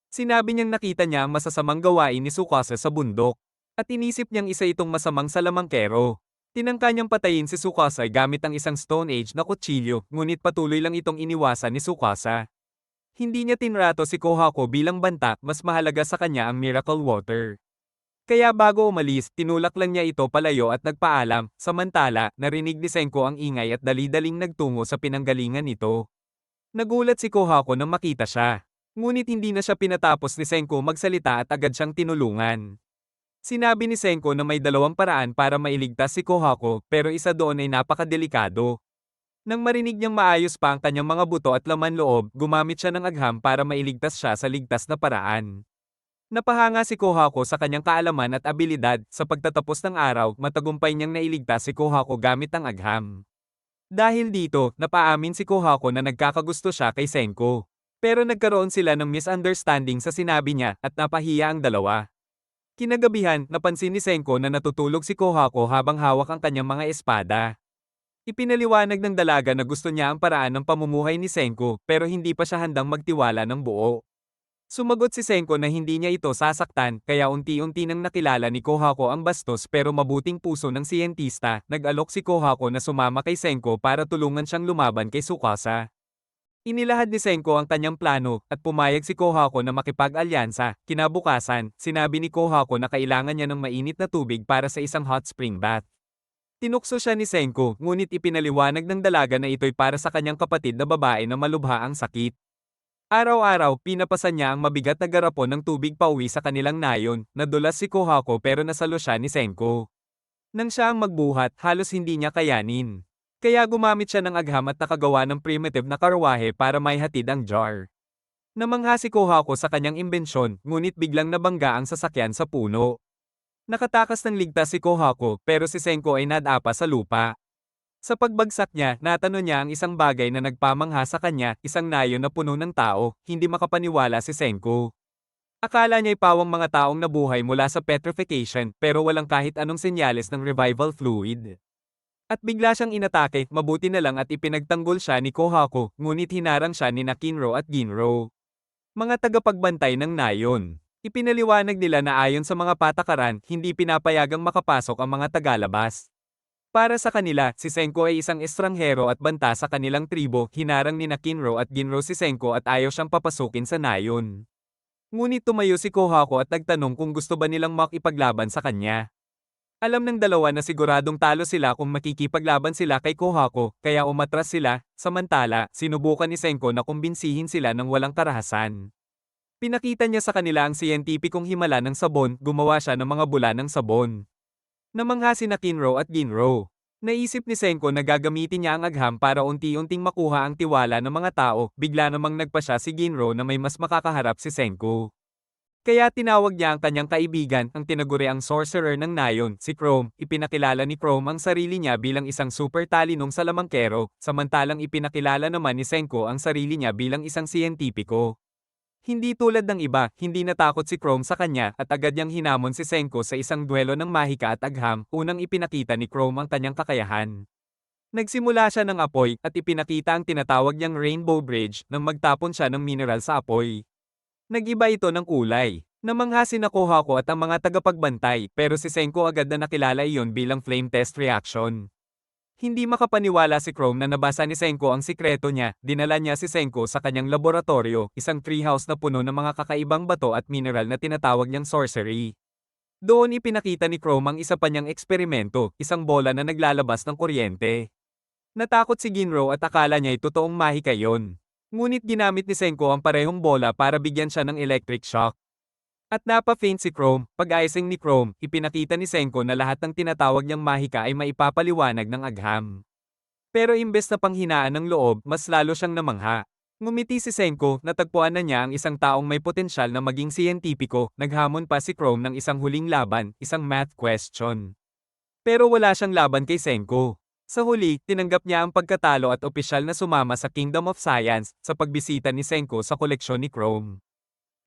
Sinabi niyang nakita niya ang masasamang gawain ni Tsukasa sa bundok. At inisip niyang isa itong masamang salamangkero. Tinangka niyang patayin si Tsukasa gamit ang isang Stone Age na kutsilyo, ngunit patuloy lang itong iniwasan ni Tsukasa. Hindi niya tinrato si Kohaku bilang banta, mas mahalaga sa kanya ang Miracle Water. Kaya bago umalis, tinulak lang niya ito palayo at nagpaalam. Samantala, narinig ni Senko ang ingay at dali-daling nagtungo sa pinanggalingan nito. Nagulat si Kohaku nang makita siya. Ngunit hindi na siya pinatapos ni Senko magsalita at agad siyang tinulungan. Sinabi ni Senko na may dalawang paraan para mailigtas si Kohaku, pero isa doon ay napakadelikado. Nang marinig niyang maayos pa ang kanyang mga buto at laman loob, gumamit siya ng agham para mailigtas siya sa ligtas na paraan. Napahanga si Kohaku sa kanyang kaalaman at abilidad. Sa pagtatapos ng araw, matagumpay niyang nailigtas si Kohaku gamit ang agham. Dahil dito, napaamin si Kohaku na nagkakagusto siya kay Senko. Pero nagkaroon sila ng misunderstanding sa sinabi niya at napahiya ang dalawa. Kinagabihan, napansin ni Senko na natutulog si Kohaku habang hawak ang kanyang mga espada. Ipinaliwanag ng dalaga na gusto niya ang paraan ng pamumuhay ni Senko, pero hindi pa siya handang magtiwala ng buo. Sumagot si Senko na hindi niya ito sasaktan, kaya unti-unti nang nakilala ni Kohaku ang bastos pero mabuting puso ng siyentista. Nag-alok si Kohaku na sumama kay Senko para tulungan siyang lumaban kay Tsukasa. Inilahad ni Senko ang kanyang plano, at pumayag si Kohaku na makipag-alyansa. Kinabukasan, sinabi ni Kohaku na kailangan niya ng mainit na tubig para sa isang hot spring bath. Tinukso siya ni Senko, ngunit ipinaliwanag ng dalaga na ito'y para sa kanyang kapatid na babae na malubha ang sakit. Araw-araw, pinapasan niya ang mabigat na garapon ng tubig pauwi sa kanilang nayon. Nadulas si Kohaku pero nasalo siya ni Senko. Nang siya ang magbuhat, halos hindi niya kayanin. Kaya gumamit siya ng agham at nakagawa ng primitive na karwahe para maihatid ang jar. Namangha si Kohaku sa kanyang imbensyon, ngunit biglang nabangga ang sasakyan sa puno. Nakatakas ng ligtas si Kohaku, pero si Senko ay nadapa sa lupa. Sa pagbagsak niya, natanong niya ang isang bagay na nagpamangha sa kanya, isang nayon na puno ng tao. Hindi makapaniwala si Senko. Akala niya'y pawang mga taong nabuhay mula sa petrification, pero walang kahit anong senyales ng revival fluid. At bigla siyang inatake, mabuti na lang at ipinagtanggol siya ni Kohaku, ngunit hinarang siya ni Kinro at Ginro. Mga tagapagbantay ng nayon. Ipinaliwanag nila na ayon sa mga patakaran, hindi pinapayagang makapasok ang mga tagalabas. Para sa kanila, si Senko ay isang estranghero at banta sa kanilang tribo. Hinarang ni Kinro at Ginro si Senko at ayaw siyang papasukin sa nayon. Ngunit tumayo si Kohaku at nagtanong kung gusto ba nilang makipaglaban sa kanya. Alam ng dalawa na siguradong talo sila kung makikipaglaban sila kay Kohaku, kaya umatras sila. Samantala, sinubukan ni Senko na kumbinsihin sila ng walang karahasan. Pinakita niya sa kanila ang siyentipikong himala ng sabon, gumawa siya ng mga bula ng sabon. Namangha si Kinro at Ginro. Naisip ni Senko na gagamitin niya ang agham para unti-unting makuha ang tiwala ng mga tao. Bigla namang nagpa siya si Ginro na may mas makakaharap si Senko. Kaya tinawag niya ang kanyang kaibigan, ang tinaguriang sorcerer ng nayon, si Chrome. Ipinakilala ni Chrome ang sarili niya bilang isang super talinong salamangkero, samantalang ipinakilala naman ni Senko ang sarili niya bilang isang siyentipiko. Hindi tulad ng iba, hindi natakot si Chrome sa kanya at agad niyang hinamon si Senko sa isang duelo ng mahika at agham. Unang ipinakita ni Chrome ang kanyang kakayahan. Nagsimula siya ng apoy at ipinakita ang tinatawag niyang Rainbow Bridge nang magtapon siya ng mineral sa apoy. Nag-iba ito ng kulay. Namangha si Kohaku at ang mga tagapagbantay, pero si Senko agad na nakilala iyon bilang flame test reaction. Hindi makapaniwala si Chrome na nabasa ni Senko ang sikreto niya. Dinala niya si Senko sa kanyang laboratorio, isang treehouse na puno ng mga kakaibang bato at mineral na tinatawag niyang sorcery. Doon ipinakita ni Chrome ang isa pa niyang eksperimento, isang bola na naglalabas ng kuryente. Natakot si Ginro at akala niya'y totoong mahika yon. Ngunit ginamit ni Senko ang parehong bola para bigyan siya ng electric shock. At napa-faint si Chrome, pag-icing ni Chrome, ipinakita ni Senko na lahat ng tinatawag niyang mahika ay maipapaliwanag ng agham. Pero imbes na panghinaan ng loob, mas lalo siyang namangha. Ngumiti si Senko, natagpuan na niya ang isang taong may potensyal na maging siyentipiko, naghamon pa si Chrome ng isang huling laban, isang math question. Pero wala siyang laban kay Senko. Sa huli, tinanggap niya ang pagkatalo at opisyal na sumama sa Kingdom of Science sa pagbisita ni Senko sa koleksyon ni Chrome.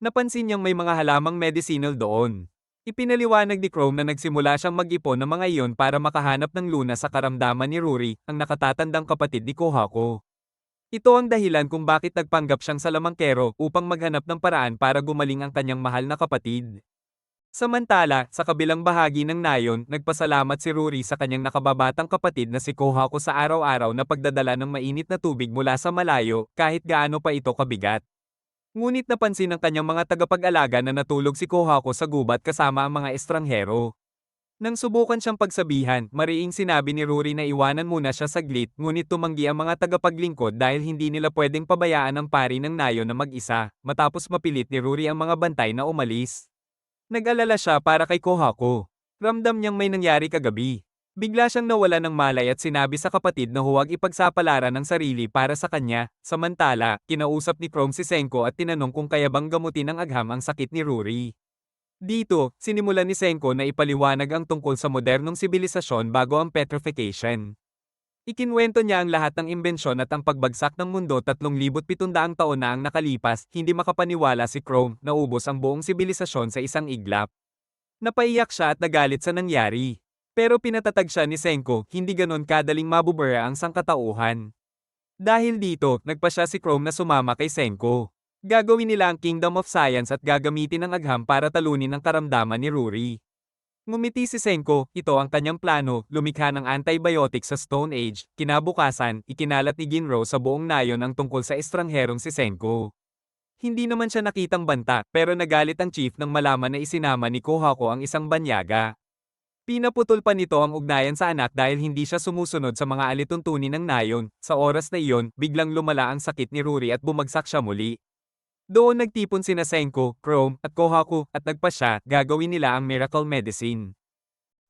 Napansin niyang may mga halamang medicinal doon. Ipinaliwanag ni Chrome na nagsimula siyang mag-ipon ng mga iyon para makahanap ng luna sa karamdaman ni Ruri, ang nakatatandang kapatid ni Kohako. Ito ang dahilan kung bakit nagpanggap siyang salamangkero upang maghanap ng paraan para gumaling ang kanyang mahal na kapatid. Samantala, sa kabilang bahagi ng nayon, nagpasalamat si Ruri sa kanyang nakababatang kapatid na si Kohako sa araw-araw na pagdadala ng mainit na tubig mula sa malayo, kahit gaano pa ito kabigat. Ngunit napansin ng kanyang mga tagapag-alaga na natulog si Kohako sa gubat kasama ang mga estranghero. Nang subukan siyang pagsabihan, mariing sinabi ni Ruri na iwanan muna siya saglit, ngunit tumanggi ang mga tagapaglingkod dahil hindi nila pwedeng pabayaan ang pari ng nayon na mag-isa, matapos mapilit ni Ruri ang mga bantay na umalis. Nag-alala siya para kay Kohako. Ramdam niyang may nangyari kagabi. Bigla siyang nawala ng malay at sinabi sa kapatid na huwag ipagsapalaran ng sarili para sa kanya. Samantala, kinausap ni Chrome si Senko at tinanong kung kaya bang gamutin ng agham ang sakit ni Ruri. Dito, sinimulan ni Senko na ipaliwanag ang tungkol sa modernong sibilisasyon bago ang petrification. Ikinwento niya ang lahat ng imbensyon at ang pagbagsak ng mundo 3,700 taon na ang nakalipas, hindi makapaniwala si Chrome na ubos ang buong sibilisasyon sa isang iglap. Napaiyak siya at nagalit sa nangyari. Pero pinatatag siya ni Senko, hindi ganon kadaling mabubura ang sangkatauhan. Dahil dito, nagpa siya si Chrome na sumama kay Senko. Gagawin nila ang Kingdom of Science at gagamitin ang agham para talunin ang karamdaman ni Ruri. Ngumiti si Senko, ito ang kanyang plano, lumikha ng antibiotic sa Stone Age. Kinabukasan, ikinalat ni Ginro sa buong nayon ang tungkol sa estrangherong si Senko. Hindi naman siya nakitang banta, pero nagalit ang chief nang malaman na isinama ni Kohako ang isang banyaga. Pinaputol pa nito ang ugnayan sa anak dahil hindi siya sumusunod sa mga alituntunin ng nayon. Sa oras na iyon, biglang lumala ang sakit ni Ruri at bumagsak siya muli. Doon nagtipon sina Senko, Chrome, at Kohaku, at nagpasya, gagawin nila ang miracle medicine.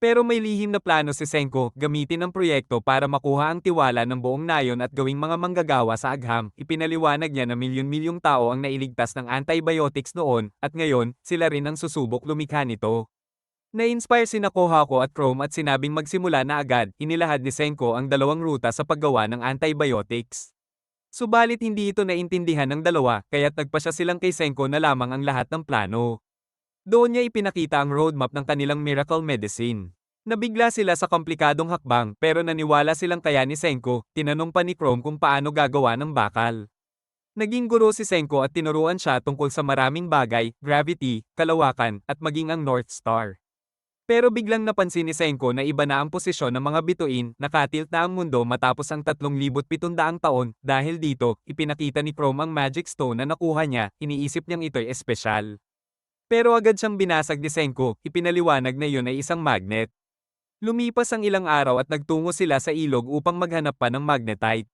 Pero may lihim na plano si Senko, gamitin ang proyekto para makuha ang tiwala ng buong nayon at gawing mga manggagawa sa agham. Ipinaliwanag niya na milyon-milyong tao ang nailigtas ng antibiotics noon, at ngayon, sila rin ang susubok lumikha nito. Na-inspire sina Kohaku at Chrome at sinabing magsimula na agad, inilahad ni Senko ang dalawang ruta sa paggawa ng antibiotics. Subalit hindi ito naintindihan ng dalawa, kaya't nagpasya silang kay Senko na lamang ang lahat ng plano. Doon niya ipinakita ang roadmap ng kanilang miracle medicine. Nabigla sila sa komplikadong hakbang pero naniwala silang kaya ni Senko, tinanong pa ni Chrome kung paano gagawa ng bakal. Naging guro si Senko at tinuruan siya tungkol sa maraming bagay, gravity, kalawakan, at maging ang North Star. Pero biglang napansin ni Senko na iba na ang posisyon ng mga bituin, nakatilt na ang mundo matapos ang 3,700 taon, dahil dito, ipinakita ni Chrome ang magic stone na nakuha niya, iniisip niyang ito'y espesyal. Pero agad siyang binasag ni Senko, ipinaliwanag na iyon ay isang magnet. Lumipas ang ilang araw at nagtungo sila sa ilog upang maghanap pa ng magnetite.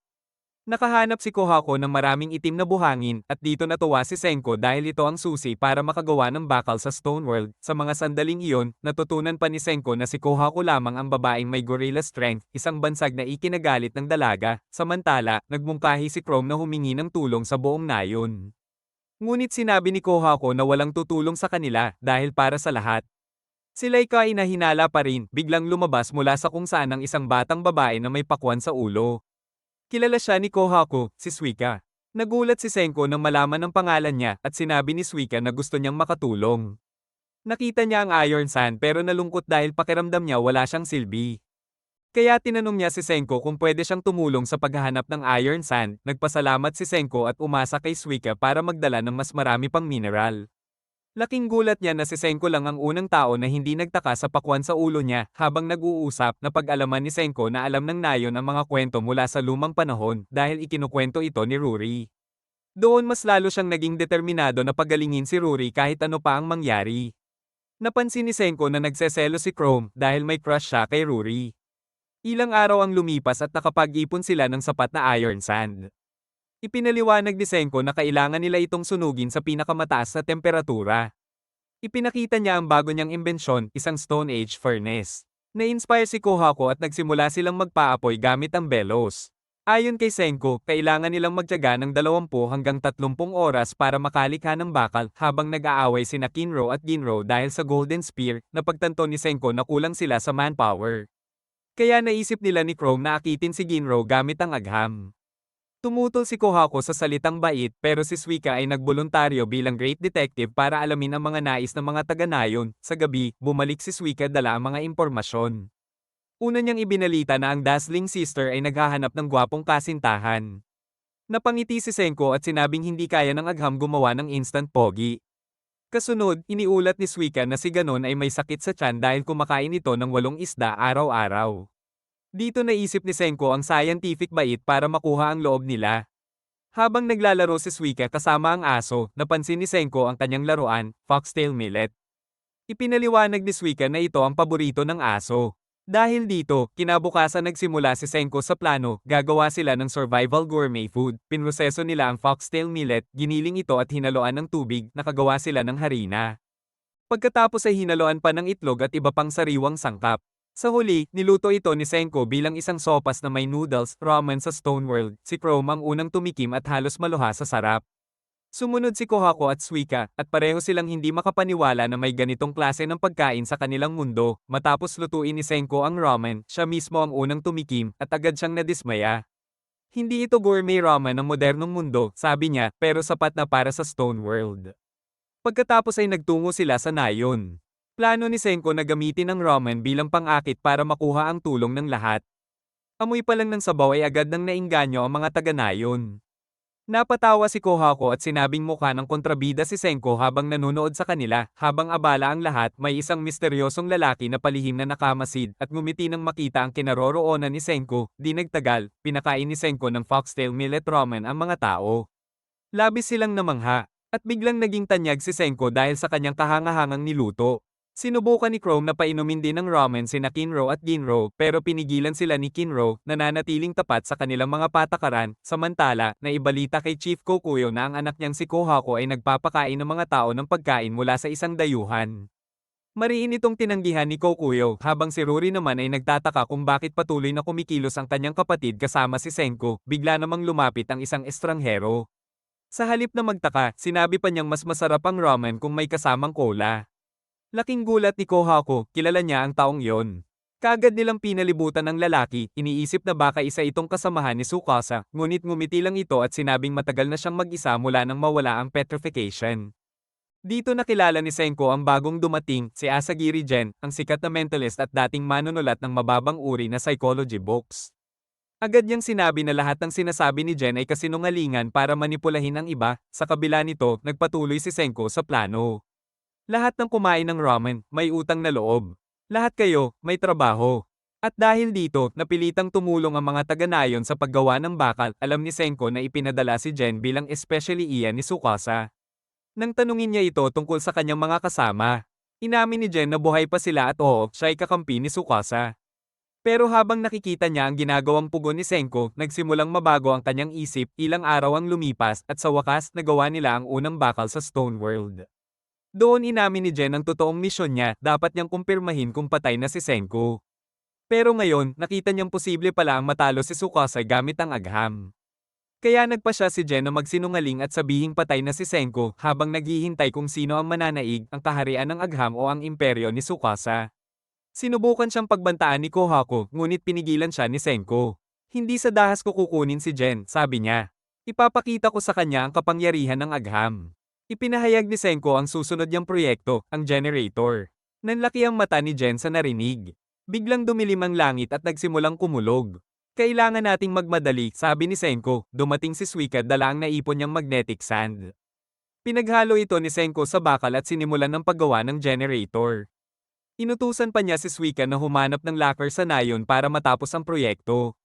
Nakahanap si Kohako ng maraming itim na buhangin, at dito natuwa si Senko dahil ito ang susi para makagawa ng bakal sa Stone World. Sa mga sandaling iyon, natutunan pa ni Senko na si Kohako lamang ang babaeng may gorilla strength, isang bansag na ikinagalit ng dalaga. Samantala, nagmungkahi si Chrome na humingi ng tulong sa buong nayon. Ngunit sinabi ni Kohako na walang tutulong sa kanila dahil para sa lahat. Sila'y kainahinala pa rin, biglang lumabas mula sa kung saan ang isang batang babae na may pakwan sa ulo. Kilala siya ni Kohaku, si Suika. Nagulat si Senko nang malaman ang pangalan niya at sinabi ni Suika na gusto niyang makatulong. Nakita niya ang Iron Sun pero nalungkot dahil pakiramdam niya wala siyang silbi. Kaya tinanong niya si Senko kung pwede siyang tumulong sa paghahanap ng Iron Sun. Nagpasalamat si Senko at umasa kay Suika para magdala ng mas marami pang mineral. Laking gulat niya na si Senko lang ang unang tao na hindi nagtaka sa pakwan sa ulo niya habang nag-uusap na pag-alaman ni Senko na alam ng nayon ang mga kwento mula sa lumang panahon dahil ikinukwento ito ni Ruri. Doon mas lalo siyang naging determinado na pagalingin si Ruri kahit ano pa ang mangyari. Napansin ni Senko na nagseselo si Chrome dahil may crush siya kay Ruri. Ilang araw ang lumipas at nakapag-ipon sila ng sapat na iron sand. Ipinaliwanag ni Senko na kailangan nila itong sunugin sa pinakamataas na temperatura. Ipinakita niya ang bago niyang imbensyon, isang Stone Age furnace. Na-inspire si Kohaku at nagsimula silang magpaapoy gamit ang bellows. Ayon kay Senko, kailangan nilang magtiyaga ng 20 hanggang 30 oras para makalikha ng bakal habang nag-aaway sina Kinro at Ginro dahil sa Golden Spear na pagtanto ni Senko na kulang sila sa manpower. Kaya naisip nila ni Chrome na akitin si Ginro gamit ang agham. Tumutol si Kohaku sa salitang bait pero si Suika ay nagboluntaryo bilang great detective para alamin ang mga nais ng mga taga-nayon. Sa gabi, bumalik si Suika dala ang mga impormasyon. Una niyang ibinalita na ang dazzling sister ay naghahanap ng gwapong kasintahan. Napangiti si Senko at sinabing hindi kaya ng agham gumawa ng instant pogi. Kasunod, iniulat ni Suika na si Ganon ay may sakit sa tiyan dahil kumakain ito ng 8 isda araw-araw. Dito naisip ni Senko ang scientific bait para makuha ang loob nila. Habang naglalaro si Suika kasama ang aso, napansin ni Senko ang kanyang laruan, Foxtail Millet. Ipinaliwanag ni Suika na ito ang paborito ng aso. Dahil dito, kinabukasan nagsimula si Senko sa plano, gagawa sila ng survival gourmet food. Pinroseso nila ang Foxtail Millet, giniling ito at hinaluan ng tubig, nakagawa sila ng harina. Pagkatapos ay hinaluan pa ng itlog at iba pang sariwang sangkap. Sa huli, niluto ito ni Senko bilang isang sopas na may noodles, ramen sa Stone World. Si Chrome ang unang tumikim at halos maluha sa sarap. Sumunod si Kohaku at Suika, at pareho silang hindi makapaniwala na may ganitong klase ng pagkain sa kanilang mundo. Matapos lutuin ni Senko ang ramen, siya mismo ang unang tumikim, at agad siyang nadismaya. Hindi ito gourmet ramen ng modernong mundo, sabi niya, pero sapat na para sa Stone World. Pagkatapos ay nagtungo sila sa nayon. Plano ni Senko na gamitin ang ramen bilang pang-akit para makuha ang tulong ng lahat. Amoy pa lang ng sabaw ay agad nang nainganyo ang mga taga-nayon. Napatawa si Kohaku at sinabing mukha ng kontrabida si Senko habang nanonood sa kanila. Habang abala ang lahat, may isang misteryosong lalaki na palihim na nakamasid at ngumiti nang makita ang kinaroroonan ni Senko. Di nagtagal, pinakain ni Senko ng Foxtail Millet Ramen ang mga tao. Labis silang namangha, at biglang naging tanyag si Senko dahil sa kanyang kahangahangang niluto. Sinubukan ni Chrome na painumin din ng ramen sina Kinro at Ginro pero pinigilan sila ni Kinro na nanatiling tapat sa kanilang mga patakaran, samantala, naibalita kay Chief Kokuyo na ang anak niyang si Kohaku ay nagpapakain ng mga tao ng pagkain mula sa isang dayuhan. Mariin itong tinanggihan ni Kokuyo habang si Ruri naman ay nagtataka kung bakit patuloy na kumikilos ang kanyang kapatid kasama si Senko, bigla namang lumapit ang isang estranghero. Sa halip na magtaka, sinabi pa niyang mas masarap ang ramen kung may kasamang cola. Laking gulat ni Kohaku, kilala niya ang taong yon. Kaagad nilang pinalibutan ng lalaki, iniisip na baka isa itong kasamahan ni Tsukasa, ngunit ngumiti lang ito at sinabing matagal na siyang mag-isa mula nang mawala ang petrification. Dito nakilala ni Senko ang bagong dumating, si Asagiri Gen, ang sikat na mentalist at dating manunulat ng mababang uri na psychology books. Agad niyang sinabi na lahat ng sinasabi ni Gen ay kasinungalingan para manipulahin ang iba, sa kabila nito, nagpatuloy si Senko sa plano. Lahat ng kumain ng ramen, may utang na loob. Lahat kayo, may trabaho. At dahil dito, napilitang tumulong ang mga taga-nayon sa paggawa ng bakal, alam ni Senko na ipinadala si Gen bilang especially iyan ni Tsukasa. Nang tanungin niya ito tungkol sa kanyang mga kasama, inamin ni Gen na buhay pa sila at oo, siya ay kakampi ni Tsukasa. Pero habang nakikita niya ang ginagawang pugon ni Senko, nagsimulang mabago ang kanyang isip, ilang araw ang lumipas at sa wakas nagawa nila ang unang bakal sa Stone World. Doon inamin ni Gen ang totoong misyon niya, dapat niyang kumpirmahin kung patay na si Senko. Pero ngayon, nakita niyang posible pala ang matalo si Tsukasa gamit ang agham. Kaya nagpa siya si Gen na magsinungaling at sabihing patay na si Senko habang naghihintay kung sino ang mananaig, ang kaharian ng agham o ang imperyo ni Tsukasa. Sinubukan siyang pagbantaan ni Kohaku, ngunit pinigilan siya ni Senko. Hindi sa dahas ko kukunin si Gen, sabi niya. Ipapakita ko sa kanya ang kapangyarihan ng agham. Ipinahayag ni Senko ang susunod niyang proyekto, ang generator. Nanlaki ang mata ni Gen sa narinig. Biglang dumilim ang langit at nagsimulang kumulog. Kailangan nating magmadali, sabi ni Senko. Dumating si Suika dala ang naipon niyang magnetic sand. Pinaghalo ito ni Senko sa bakal at sinimulan ng paggawa ng generator. Inutusan pa niya si Suika na humanap ng locker sa nayon para matapos ang proyekto.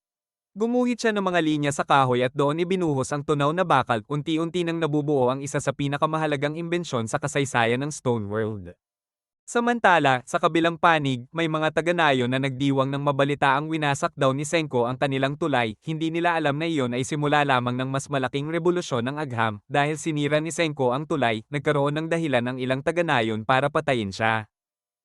Gumuhit siya ng mga linya sa kahoy at doon ibinuhos ang tunaw na bakal, unti-unti nang nabubuo ang isa sa pinakamahalagang imbensyon sa kasaysayan ng Stone World. Samantala, sa kabilang panig, may mga taga-Nayo na nagdiwang ng mabalitaang winasak daw ni Senko ang kanilang tulay, hindi nila alam na iyon ay simula lamang ng mas malaking revolusyon ng Agham, dahil sinira ni Senko ang tulay, nagkaroon ng dahilan ng ilang taga-Nayon para patayin siya.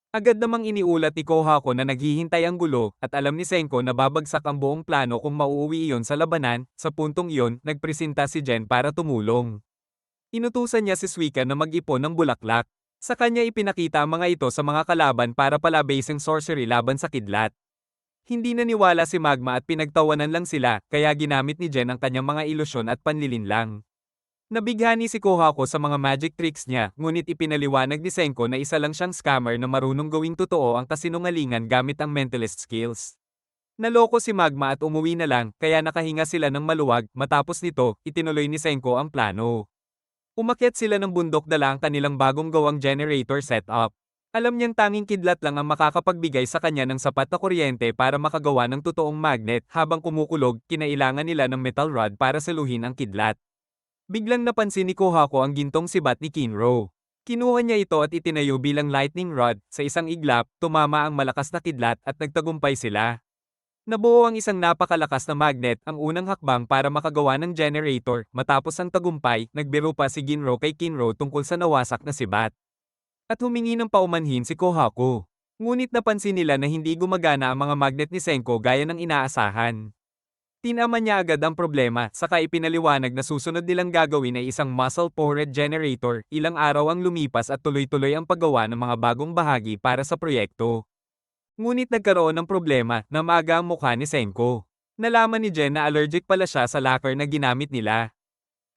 Agad namang iniulat ni Kohako na naghihintay ang gulo, at alam ni Senko na babagsak ang buong plano kung mauuwi iyon sa labanan. Sa puntong iyon, nagpresenta si Jen para tumulong. Inutusan niya si Suika na mag-ipon ng bulaklak. Sa kanya ipinakita ang mga ito sa mga kalaban para palabasing sorcery laban sa kidlat. Hindi naniwala si Magma at pinagtawanan lang sila, kaya ginamit ni Jen ang kanyang mga ilusyon at panlilinlang. Nabighani si Kohako sa mga magic tricks niya, ngunit ipinaliwanag ni Senko na isa lang siyang scammer na marunong gawing totoo ang kasinungalingan gamit ang mentalist skills. Naloko si Magma at umuwi na lang, kaya nakahinga sila ng maluwag. Matapos nito, itinuloy ni Senko ang plano. Umakyat sila ng bundok dala ang kanilang bagong gawang generator setup. Alam niyang tanging kidlat lang ang makakapagbigay sa kanya ng sapat na kuryente para makagawa ng totoong magnet. Habang kumukulog, kinailangan nila ng metal rod para saluhin ang kidlat. Biglang napansin ni Kohako ang gintong sibat ni Kinro. Kinuha niya ito at itinayo bilang lightning rod. Sa isang iglap, tumama ang malakas na kidlat at nagtagumpay sila. Nabuo ang isang napakalakas na magnet, ang unang hakbang para makagawa ng generator. Matapos ang tagumpay, nagbiro pa si Ginro kay Kinro tungkol sa nawasak na sibat. At humingi ng paumanhin si Kohako. Ngunit napansin nila na hindi gumagana ang mga magnet ni Senko gaya ng inaasahan. Tinaman niya agad ang problema, saka ipinaliwanag na susunod nilang gagawin ay isang muscle-powered generator. Ilang araw ang lumipas at tuloy-tuloy ang paggawa ng mga bagong bahagi para sa proyekto. Ngunit nagkaroon ng problema na maaga ang mukha ni Senko. Nalaman ni Jen na allergic pala siya sa lacquer na ginamit nila.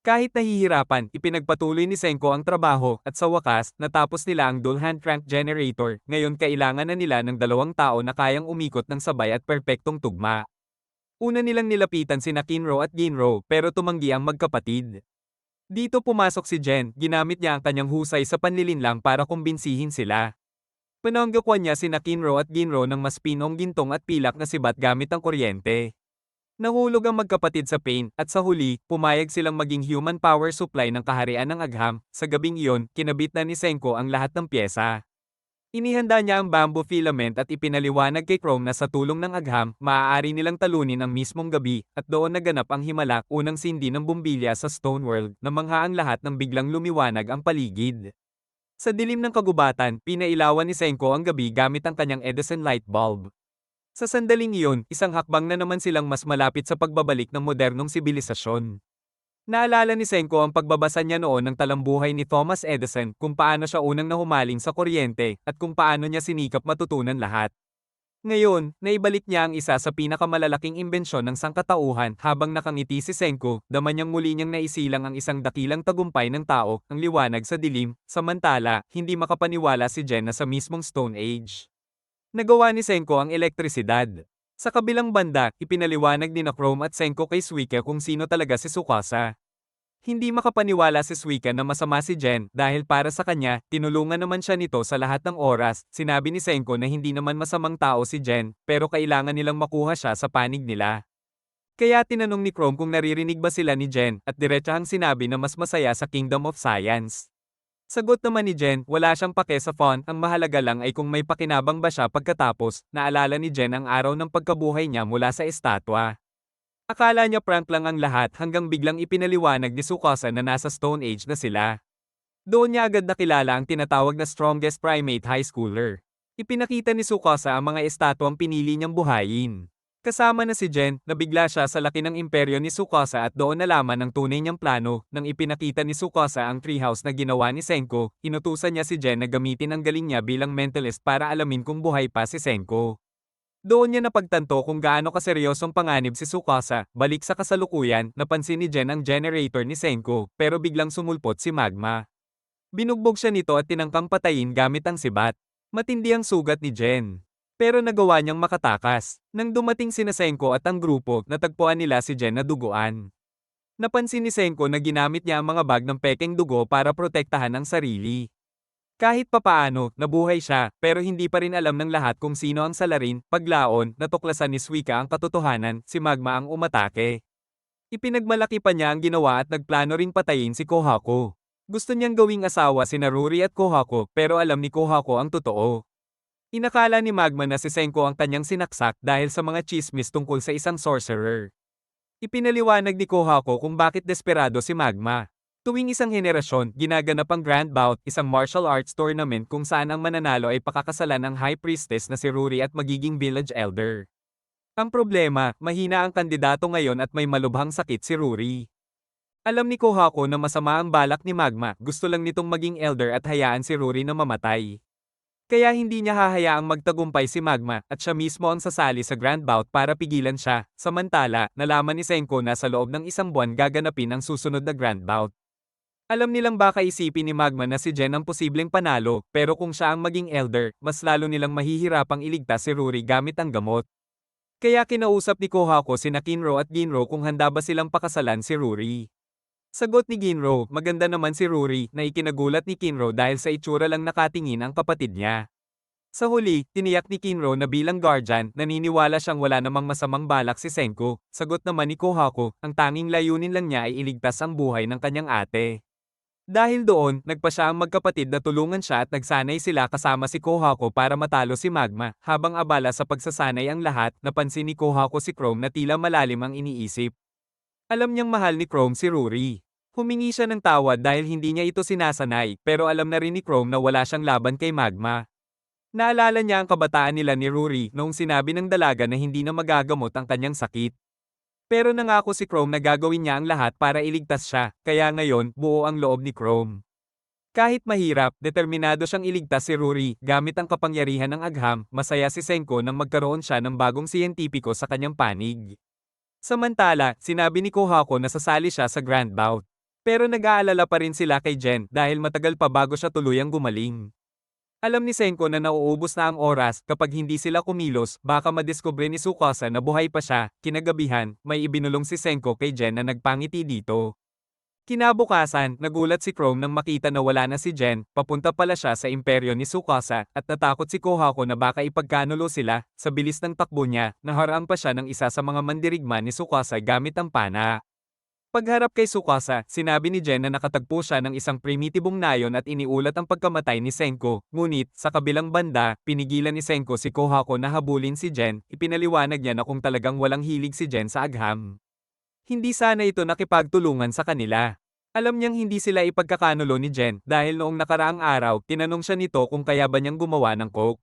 Kahit nahihirapan, ipinagpatuloy ni Senko ang trabaho at sa wakas, natapos nila ang dual hand crank generator. Ngayon kailangan na nila ng 2 tao na kayang umikot ng sabay at perpektong tugma. Una nilang nilapitan sina Kinro at Ginro pero tumanggi ang magkapatid. Dito pumasok si Jen, ginamit niya ang kanyang husay sa panlilinlang para kumbinsihin sila. Pinanggakwan niya sina Kinro at Ginro ng mas pinong gintong at pilak na sibat gamit ang kuryente. Nahulog ang magkapatid sa pain, at sa huli, pumayag silang maging human power supply ng kaharian ng Agham. Sa gabing iyon, kinabit na ni Senko ang lahat ng pyesa. Inihanda niya ang bamboo filament at ipinaliwanag kay Chrome na sa tulong ng Agham, maaari nilang talunin ang mismong gabi, at doon naganap ang himala, unang sindi ng bumbilya sa Stone World, namangha ang lahat ng biglang lumiwanag ang paligid. Sa dilim ng kagubatan, pinailawan ni Senko ang gabi gamit ang kanyang Edison light bulb. Sa sandaling iyon, isang hakbang na naman silang mas malapit sa pagbabalik ng modernong sibilisasyon. Naalala ni Senko ang pagbabasa niya noon ng talambuhay ni Thomas Edison kung paano siya unang nahumaling sa kuryente at kung paano niya sinikap matutunan lahat. Ngayon, naibalik niya ang isa sa pinakamalalaking imbensyon ng sangkatauhan. Habang nakangiti si Senko, dama niyang muli niyang naisilang ang isang dakilang tagumpay ng tao, ang liwanag sa dilim. Samantala, hindi makapaniwala si Jen na sa mismong Stone Age. Nagawa ni Senko ang elektrisidad. Sa kabilang banda, ipinaliwanag ni Chrome at Senko kay Suika kung sino talaga si Tsukasa. Hindi makapaniwala si Suika na masama si Jen dahil para sa kanya, tinulungan naman siya nito sa lahat ng oras. Sinabi ni Senko na hindi naman masamang tao si Jen, pero kailangan nilang makuha siya sa panig nila. Kaya tinanong ni Chrome kung naririnig ba sila ni Jen at diretsahang sinabi na mas masaya sa Kingdom of Science. Sagot naman ni Jen, wala siyang pake sa font, ang mahalaga lang ay kung may pakinabang ba siya pagkatapos. Naalala ni Jen ang araw ng pagkabuhay niya mula sa estatwa. Akala niya prank lang ang lahat hanggang biglang ipinaliwanag ni Tsukasa na nasa Stone Age na sila. Doon niya agad nakilala ang tinatawag na strongest primate high schooler. Ipinakita ni Tsukasa ang mga estatwang pinili niyang buhayin. Kasama na si Jen, nabigla siya sa laki ng imperyo ni Tsukasa at doon nalaman ang tunay niyang plano. Nang ipinakita ni Tsukasa ang treehouse na ginawa ni Senko, inutusan niya si Jen na gamitin ang galing niya bilang mentalist para alamin kung buhay pa si Senko. Doon niya napagtanto kung gaano kaseryosong panganib si Tsukasa. Balik sa kasalukuyan, napansin ni Jen ang generator ni Senko, pero biglang sumulpot si Magma. Binugbog siya nito at tinangkang patayin gamit ang sibat. Matindi ang sugat ni Jen. Pero nagawa niyang makatakas. Nang dumating sina Senko at ang grupo, natagpuan nila si Jen na duguan. Napansin ni Senko na ginamit niya ang mga bag ng pekeng dugo para protektahan ang sarili. Kahit papaano, nabuhay siya, pero hindi pa rin alam ng lahat kung sino ang salarin. Paglaon, natuklasan ni Suika ang katotohanan, si Magma ang umatake. Ipinagmalaki pa niya ang ginawa at nagplano ring patayin si Kohako. Gusto niyang gawing asawa sina Ruri at Kohako pero alam ni Kohako ang totoo. Inakala ni Magma na si Senko ang kanyang sinaksak dahil sa mga chismis tungkol sa isang sorcerer. Ipinaliwanag ni Kohako kung bakit desperado si Magma. Tuwing isang henerasyon, ginaganap ang Grand Bout, isang martial arts tournament kung saan ang mananalo ay pakakasalan ng High Priestess na si Ruri at magiging village elder. Ang problema, mahina ang kandidato ngayon at may malubhang sakit si Ruri. Alam ni Kohako na masama ang balak ni Magma, gusto lang nitong maging elder at hayaan si Ruri na mamatay. Kaya hindi niya hahayaang magtagumpay si Magma at siya mismo ang sasali sa Grand Bout para pigilan siya. Samantala, nalaman ni Senko na sa loob ng isang buwan gaganapin ang susunod na Grand Bout. Alam nilang baka isipin ni Magma na si Jen ang posibleng panalo, pero kung siya ang maging elder, mas lalo nilang mahihirapang iligtas si Ruri gamit ang gamot. Kaya kinausap ni Kohako sina Kinro at Ginro kung handa ba silang pakasalan si Ruri. Sagot ni Ginro, maganda naman si Ruri, na ikinagulat ni Kinro dahil sa itsura lang nakatingin ang kapatid niya. Sa huli, tiniyak ni Kinro na bilang guardian, naniniwala siyang wala namang masamang balak si Senko. Sagot naman ni Kohako, ang tanging layunin lang niya ay iligtas ang buhay ng kanyang ate. Dahil doon, nagpa siya ang magkapatid na tulungan siya at nagsanay sila kasama si Kohako para matalo si Magma. Habang abala sa pagsasanay ang lahat, napansin ni Kohako si Chrome na tila malalim ang iniisip. Alam niyang mahal ni Chrome si Ruri. Humingi siya ng tawad dahil hindi niya ito sinasanay, pero alam na rin ni Chrome na wala siyang laban kay Magma. Naalala niya ang kabataan nila ni Ruri noong sinabi ng dalaga na hindi na magagamot ang kanyang sakit. Pero nangako si Chrome na gagawin niya ang lahat para iligtas siya, kaya ngayon, buo ang loob ni Chrome. Kahit mahirap, determinado siyang iligtas si Ruri gamit ang kapangyarihan ng agham. Masaya si Senko nang magkaroon siya ng bagong siyentipiko sa kanyang panig. Samantala, sinabi ni Kohako na sasali siya sa Grand Bout. Pero nag-aalala pa rin sila kay Jen dahil matagal pa bago siya tuluyang gumaling. Alam ni Senko na nauubos na ang oras, kapag hindi sila kumilos, baka madiskubre ni Tsukasa na buhay pa siya. Kinagabihan, may ibinulong si Senko kay Jen na nagpangiti dito. Kinabukasan, nagulat si Chrome nang makita na wala na si Jen, papunta pala siya sa imperyo ni Tsukasa, at natakot si Kohako na baka ipagkanulo sila. Sa bilis ng takbo niya, naharang pa siya ng isa sa mga mandirigma ni Tsukasa gamit ang pana. Pagharap kay Tsukasa, sinabi ni Jen na nakatagpo siya ng isang primitibong nayon at iniulat ang pagkamatay ni Senko. Ngunit, sa kabilang banda, pinigilan ni Senko si Kohako na habulin si Jen. Ipinaliwanag niya na kung talagang walang hilig si Jen sa agham, hindi sana ito nakipagtulungan sa kanila. Alam niyang hindi sila ipagkakanulo ni Jen dahil noong nakaraang araw, tinanong siya nito kung kaya ba niyang gumawa ng coke.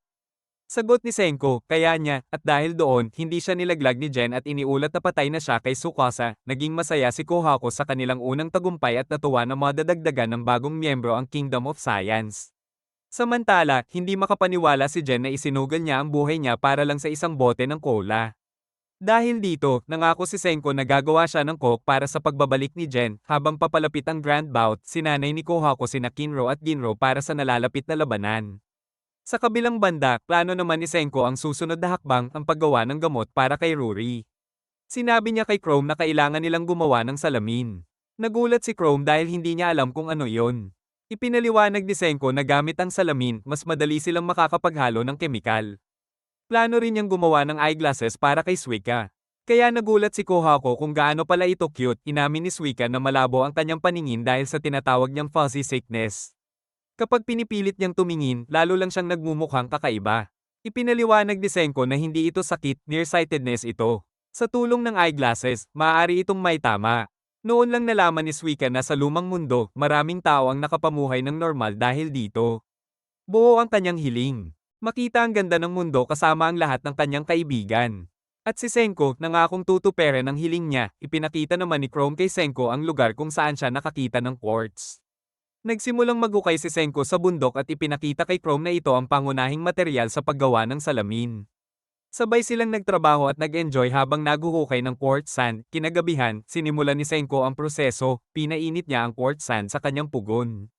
Sagot ni Senko, kaya niya, at dahil doon, hindi siya nilaglag ni Jen at iniulat na patay na siya kay Tsukasa. Naging masaya si Kohako sa kanilang unang tagumpay at natuwa na madadagdagan ng bagong miyembro ang Kingdom of Science. Samantala, hindi makapaniwala si Jen na isinugal niya ang buhay niya para lang sa isang bote ng cola. Dahil dito, nangako si Senko na gagawa siya ng coke para sa pagbabalik ni Jen. Habang papalapit ang Grand Bout, sinanay ni Kohako sina Kinro at Ginro para sa nalalapit na labanan. Sa kabilang banda, plano naman ni Senko ang susunod na hakbang, ang paggawa ng gamot para kay Ruri. Sinabi niya kay Chrome na kailangan nilang gumawa ng salamin. Nagulat si Chrome dahil hindi niya alam kung ano yon. Ipinaliwanag ni Senko na gamit ang salamin, mas madali silang makakapaghalo ng kemikal. Plano rin niyang gumawa ng eyeglasses para kay Suika. Kaya nagulat si Kohako kung gaano pala ito cute. Inamin ni Suika na malabo ang kanyang paningin dahil sa tinatawag niyang fuzzy sickness. Kapag pinipilit niyang tumingin, lalo lang siyang nagmumukhang kakaiba. Ipinaliwanag ni Senko na hindi ito sakit, nearsightedness ito. Sa tulong ng eyeglasses, maaari itong may tama. Noon lang nalaman ni Suika na sa lumang mundo, maraming tao ang nakapamuhay ng normal dahil dito. Buo ang kanyang hiling. Makita ang ganda ng mundo kasama ang lahat ng kanyang kaibigan. At si Senko, nangakong tutuperin ang hiling niya, ipinakita naman ni Chrome kay Senko ang lugar kung saan siya nakakita ng quartz. Nagsimulang maghukay si Senko sa bundok at ipinakita kay Chrome na ito ang pangunahing material sa paggawa ng salamin. Sabay silang nagtrabaho at nag-enjoy habang naghuhukay ng quartz sand. Kinagabihan, sinimulan ni Senko ang proseso, pinainit niya ang quartz sand sa kanyang pugon.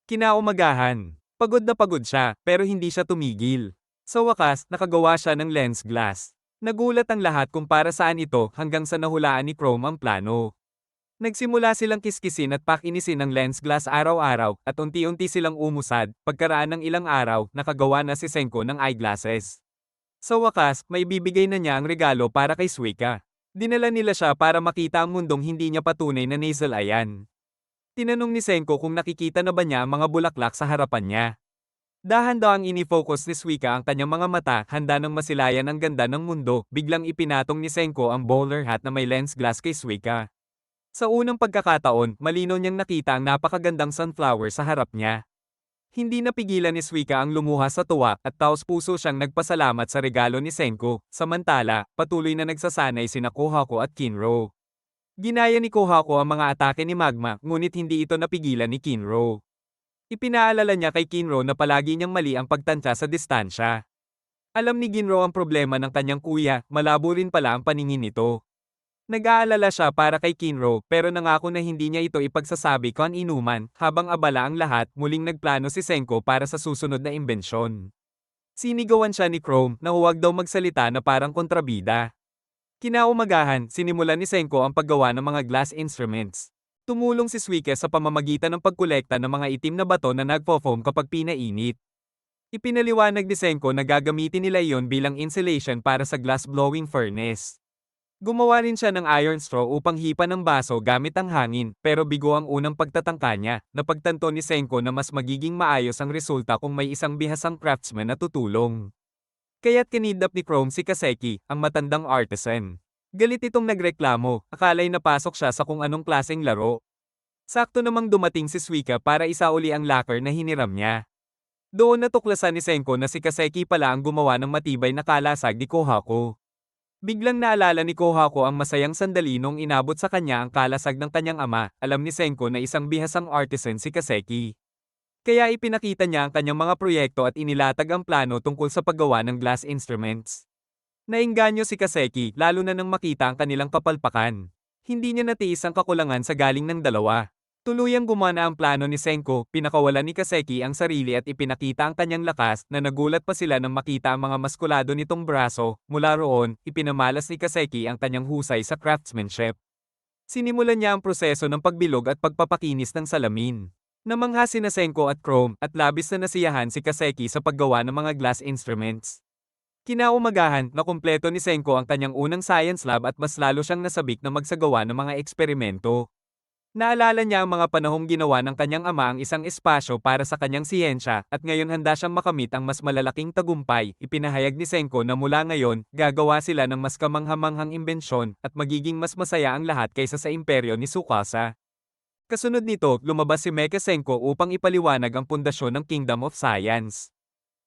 Kinaumagahan. Pagod na pagod siya, pero hindi siya tumigil. Sa wakas, nakagawa siya ng lens glass. Nagulat ang lahat kung para saan ito hanggang sa nahulaan ni Chrome ang plano. Nagsimula silang kiskisin at pakinisin ng lens glass araw-araw at unti-unti silang umusad. Pagkaraan ng ilang araw, nakagawa na si Senko ng eyeglasses. Sa wakas, may bibigay na niya ang regalo para kay Suika. Dinala nila siya para makita ang mundong hindi niya patunay na nasal ayan. Tinanong ni Senko kung nakikita na ba niya ang mga bulaklak sa harapan niya. Dahan-dahang ini-focus ni Suika ang kanyang mga mata, handa nang masilayan ang ganda ng mundo. Biglang ipinatong ni Senko ang bowler hat na may lens glass kay Suika. Sa unang pagkakataon, malinaw niyang nakita ang napakagandang sunflower sa harap niya. Hindi napigilan ni Suika ang lumuha sa tuwa at taos-puso siyang nagpasalamat sa regalo ni Senko. Samantala, patuloy na nagsasanay sina Kohako at Kinro. Ginaya ni Kohako ang mga atake ni Magma, ngunit hindi ito napigilan ni Kinro. Ipinaalala niya kay Kinro na palagi niyang mali ang pagtantya sa distansya. Alam ni Ginro ang problema ng kanyang kuya, malabo rin pala ang paningin nito. Nag-aalala siya para kay Kinro, pero nangako na hindi niya ito ipagsasabi kung inuman. Habang abala ang lahat, muling nagplano si Senko para sa susunod na imbensyon. Sinigawan siya ni Chrome na huwag daw magsalita na parang kontrabida. Kinaumagahan, sinimulan ni Senko ang paggawa ng mga glass instruments. Tumulong si Suike sa pamamagitan ng pagkolekta ng mga itim na bato na nagpo-foam kapag pinainit. Ipinaliwanag ni Senko na gagamitin nila iyon bilang insulation para sa glass blowing furnace. Gumawa rin siya ng iron straw upang hipa ng baso gamit ang hangin, pero bigo ang unang pagtatangka niya. Napagtanto ni Senko na mas magiging maayos ang resulta kung may isang bihasang craftsman na tutulong. Kaya't kinidnap ni Chrome si Kaseki, ang matandang artisan. Galit itong nagreklamo, akala'y napasok siya sa kung anong klaseng laro. Sakto namang dumating si Suika para isauli ang locker na hiniram niya. Doon natuklasan ni Senko na si Kaseki pala ang gumawa ng matibay na kalasag ni Kohako. Biglang naalala ni Kohako ang masayang sandali nung inabot sa kanya ang kalasag ng kanyang ama. Alam ni Senko na isang bihasang artisan si Kaseki. Kaya ipinakita niya ang kanyang mga proyekto at inilatag ang plano tungkol sa paggawa ng glass instruments. Naengganyo si Kaseki, lalo na nang makita ang kanilang kapalpakan. Hindi niya natiis ang kakulangan sa galing ng dalawa. Tuluyang gumana ang plano ni Senko, pinakawalan ni Kaseki ang sarili at ipinakita ang kanyang lakas, na nagulat pa sila nang makita ang mga maskulado nitong braso. Mula roon, ipinamalas ni Kaseki ang kanyang husay sa craftsmanship. Sinimulan niya ang proseso ng pagbilog at pagpapakinis ng salamin. Namangha sina Senko at Chrome, at labis na nasiyahan si Kaseki sa paggawa ng mga glass instruments. Kinaumagahan, nakumpleto ni Senko ang kanyang unang science lab at mas lalo siyang nasabik na magsagawa ng mga eksperimento. Naalala niya ang mga panahong ginawa ng kanyang ama ang isang espasyo para sa kanyang siyensya, at ngayon handa siyang makamit ang mas malalaking tagumpay. Ipinahayag ni Senko na mula ngayon, gagawa sila ng mas kamanghamanghang imbensyon, at magiging mas masaya ang lahat kaysa sa imperyo ni Tsukasa. Kasunod nito, lumabas si Mecha Senko upang ipaliwanag ang pundasyon ng Kingdom of Science.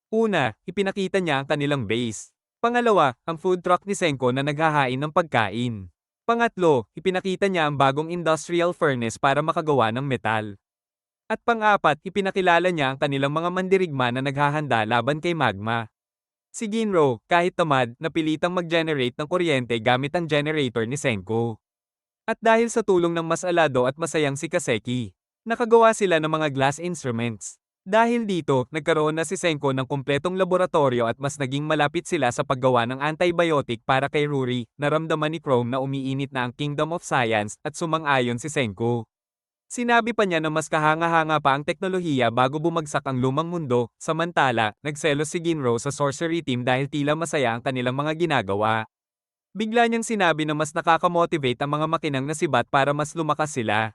Una, ipinakita niya ang kanilang base. Pangalawa, ang food truck ni Senko na naghahain ng pagkain. Pangatlo, ipinakita niya ang bagong industrial furnace para makagawa ng metal. At pang-apat, ipinakilala niya ang kanilang mga mandirigma na naghahanda laban kay Magma. Si Ginro, kahit tamad, napilitang mag-generate ng kuryente gamit ang generator ni Senko. At dahil sa tulong ng mas alado at masayang si Kaseki, nakagawa sila ng mga glass instruments. Dahil dito, nagkaroon na si Senko ng kumpletong laboratorio at mas naging malapit sila sa paggawa ng antibiotic para kay Ruri. Naramdaman ni Chrome na umiinit na ang Kingdom of Science at sumang-ayon si Senko. Sinabi pa niya na mas kahanga-hanga pa ang teknolohiya bago bumagsak ang lumang mundo. Samantala, nagselos si Ginro sa sorcery team dahil tila masaya ang kanilang mga ginagawa. Bigla niyang sinabi na mas nakakamotivate ang mga makinang na sibat para mas lumakas sila.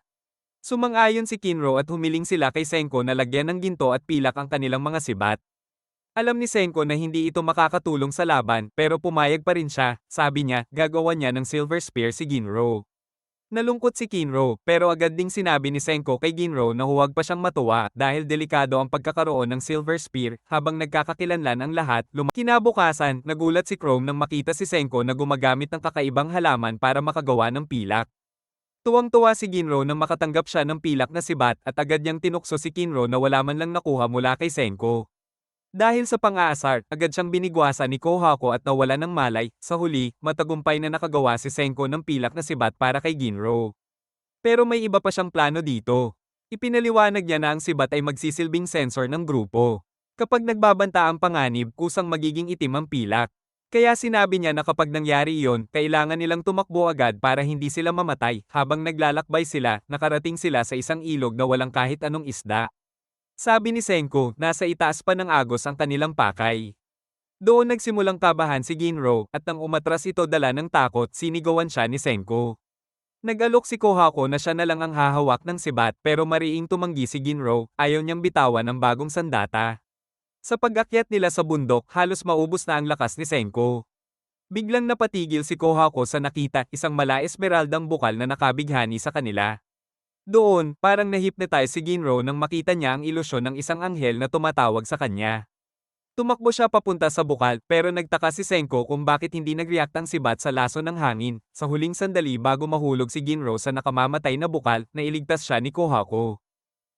Sumang-ayon si Kinro at humiling sila kay Senko na lagyan ng ginto at pilak ang kanilang mga sibat. Alam ni Senko na hindi ito makakatulong sa laban, pero pumayag pa rin siya. Sabi niya, gagawa niya ng silver spear si Ginro. Nalungkot si Kinro, pero agad ding sinabi ni Senko kay Ginro na huwag pa siyang matuwa dahil delikado ang pagkakaroon ng silver spear. Habang nagkakakilanlan ang lahat, kinabukasan, nagulat si Chrome nang makita si Senko na gumagamit ng kakaibang halaman para makagawa ng pilak. Tuwang-tuwa si Ginro nang makatanggap siya ng pilak na sibat at agad niyang tinukso si Kinro na wala man lang nakuha mula kay Senko. Dahil sa pang-aasar, agad siyang binigwasan ni Kohako at nawala ng malay. Sa huli, matagumpay na nakagawa si Senko ng pilak na sibat para kay Ginro. Pero may iba pa siyang plano dito. Ipinaliwanag niya na ang sibat ay magsisilbing sensor ng grupo. Kapag nagbabanta ang panganib, kusang magiging itim ang pilak. Kaya sinabi niya na kapag nangyari iyon, kailangan nilang tumakbo agad para hindi sila mamatay. Habang naglalakbay sila, nakarating sila sa isang ilog na walang kahit anong isda. Sabi ni Senko, nasa itaas pa ng agos ang kanilang pakay. Doon nagsimulang kabahan si Ginro, at nang umatras ito dala ng takot, sinigawan siya ni Senko. Nag-alok si Kohako na siya na lang ang hahawak ng sibat pero mariing tumanggi si Ginro, ayaw niyang bitawan ang bagong sandata. Sa pag-akyat nila sa bundok, halos maubos na ang lakas ni Senko. Biglang napatigil si Kohako sa nakita isang mala-esmeraldang bukal na nakabighani sa kanila. Doon, parang na-hypnotize si Ginro nang makita niya ang ilusyon ng isang anghel na tumatawag sa kanya. Tumakbo siya papunta sa bukal pero nagtaka si Senko kung bakit hindi nag-react ang sibat sa laso ng hangin. Sa huling sandali bago mahulog si Ginro sa nakamamatay na bukal, nailigtas siya ni Kohako.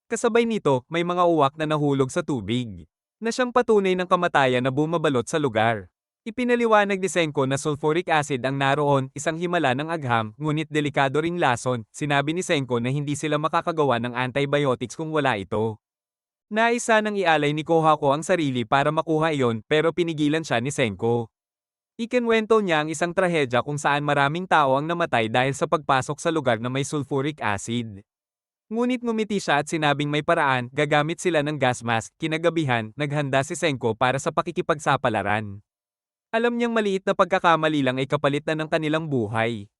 Kasabay nito, may mga uwak na nahulog sa tubig, na siyang patunay ng kamatayan na bumabalot sa lugar. Ipinaliwanag ni Senko na sulfuric acid ang naroon, isang himala ng agham, ngunit delikado ring lason. Sinabi ni Senko na hindi sila makakagawa ng antibiotics kung wala ito. Naisa nang ialay ni Kohako ang sarili para makuha iyon pero pinigilan siya ni Senko. Ikinwento niya ang isang trahedya kung saan maraming tao ang namatay dahil sa pagpasok sa lugar na may sulfuric acid. Ngunit ngumiti siya at sinabing may paraan, gagamit sila ng gas mask. Kinagabihan, naghanda si Senko para sa pakikipagsapalaran. Alam niyang maliit na pagkakamali lang ay kapalit na ng kanilang buhay.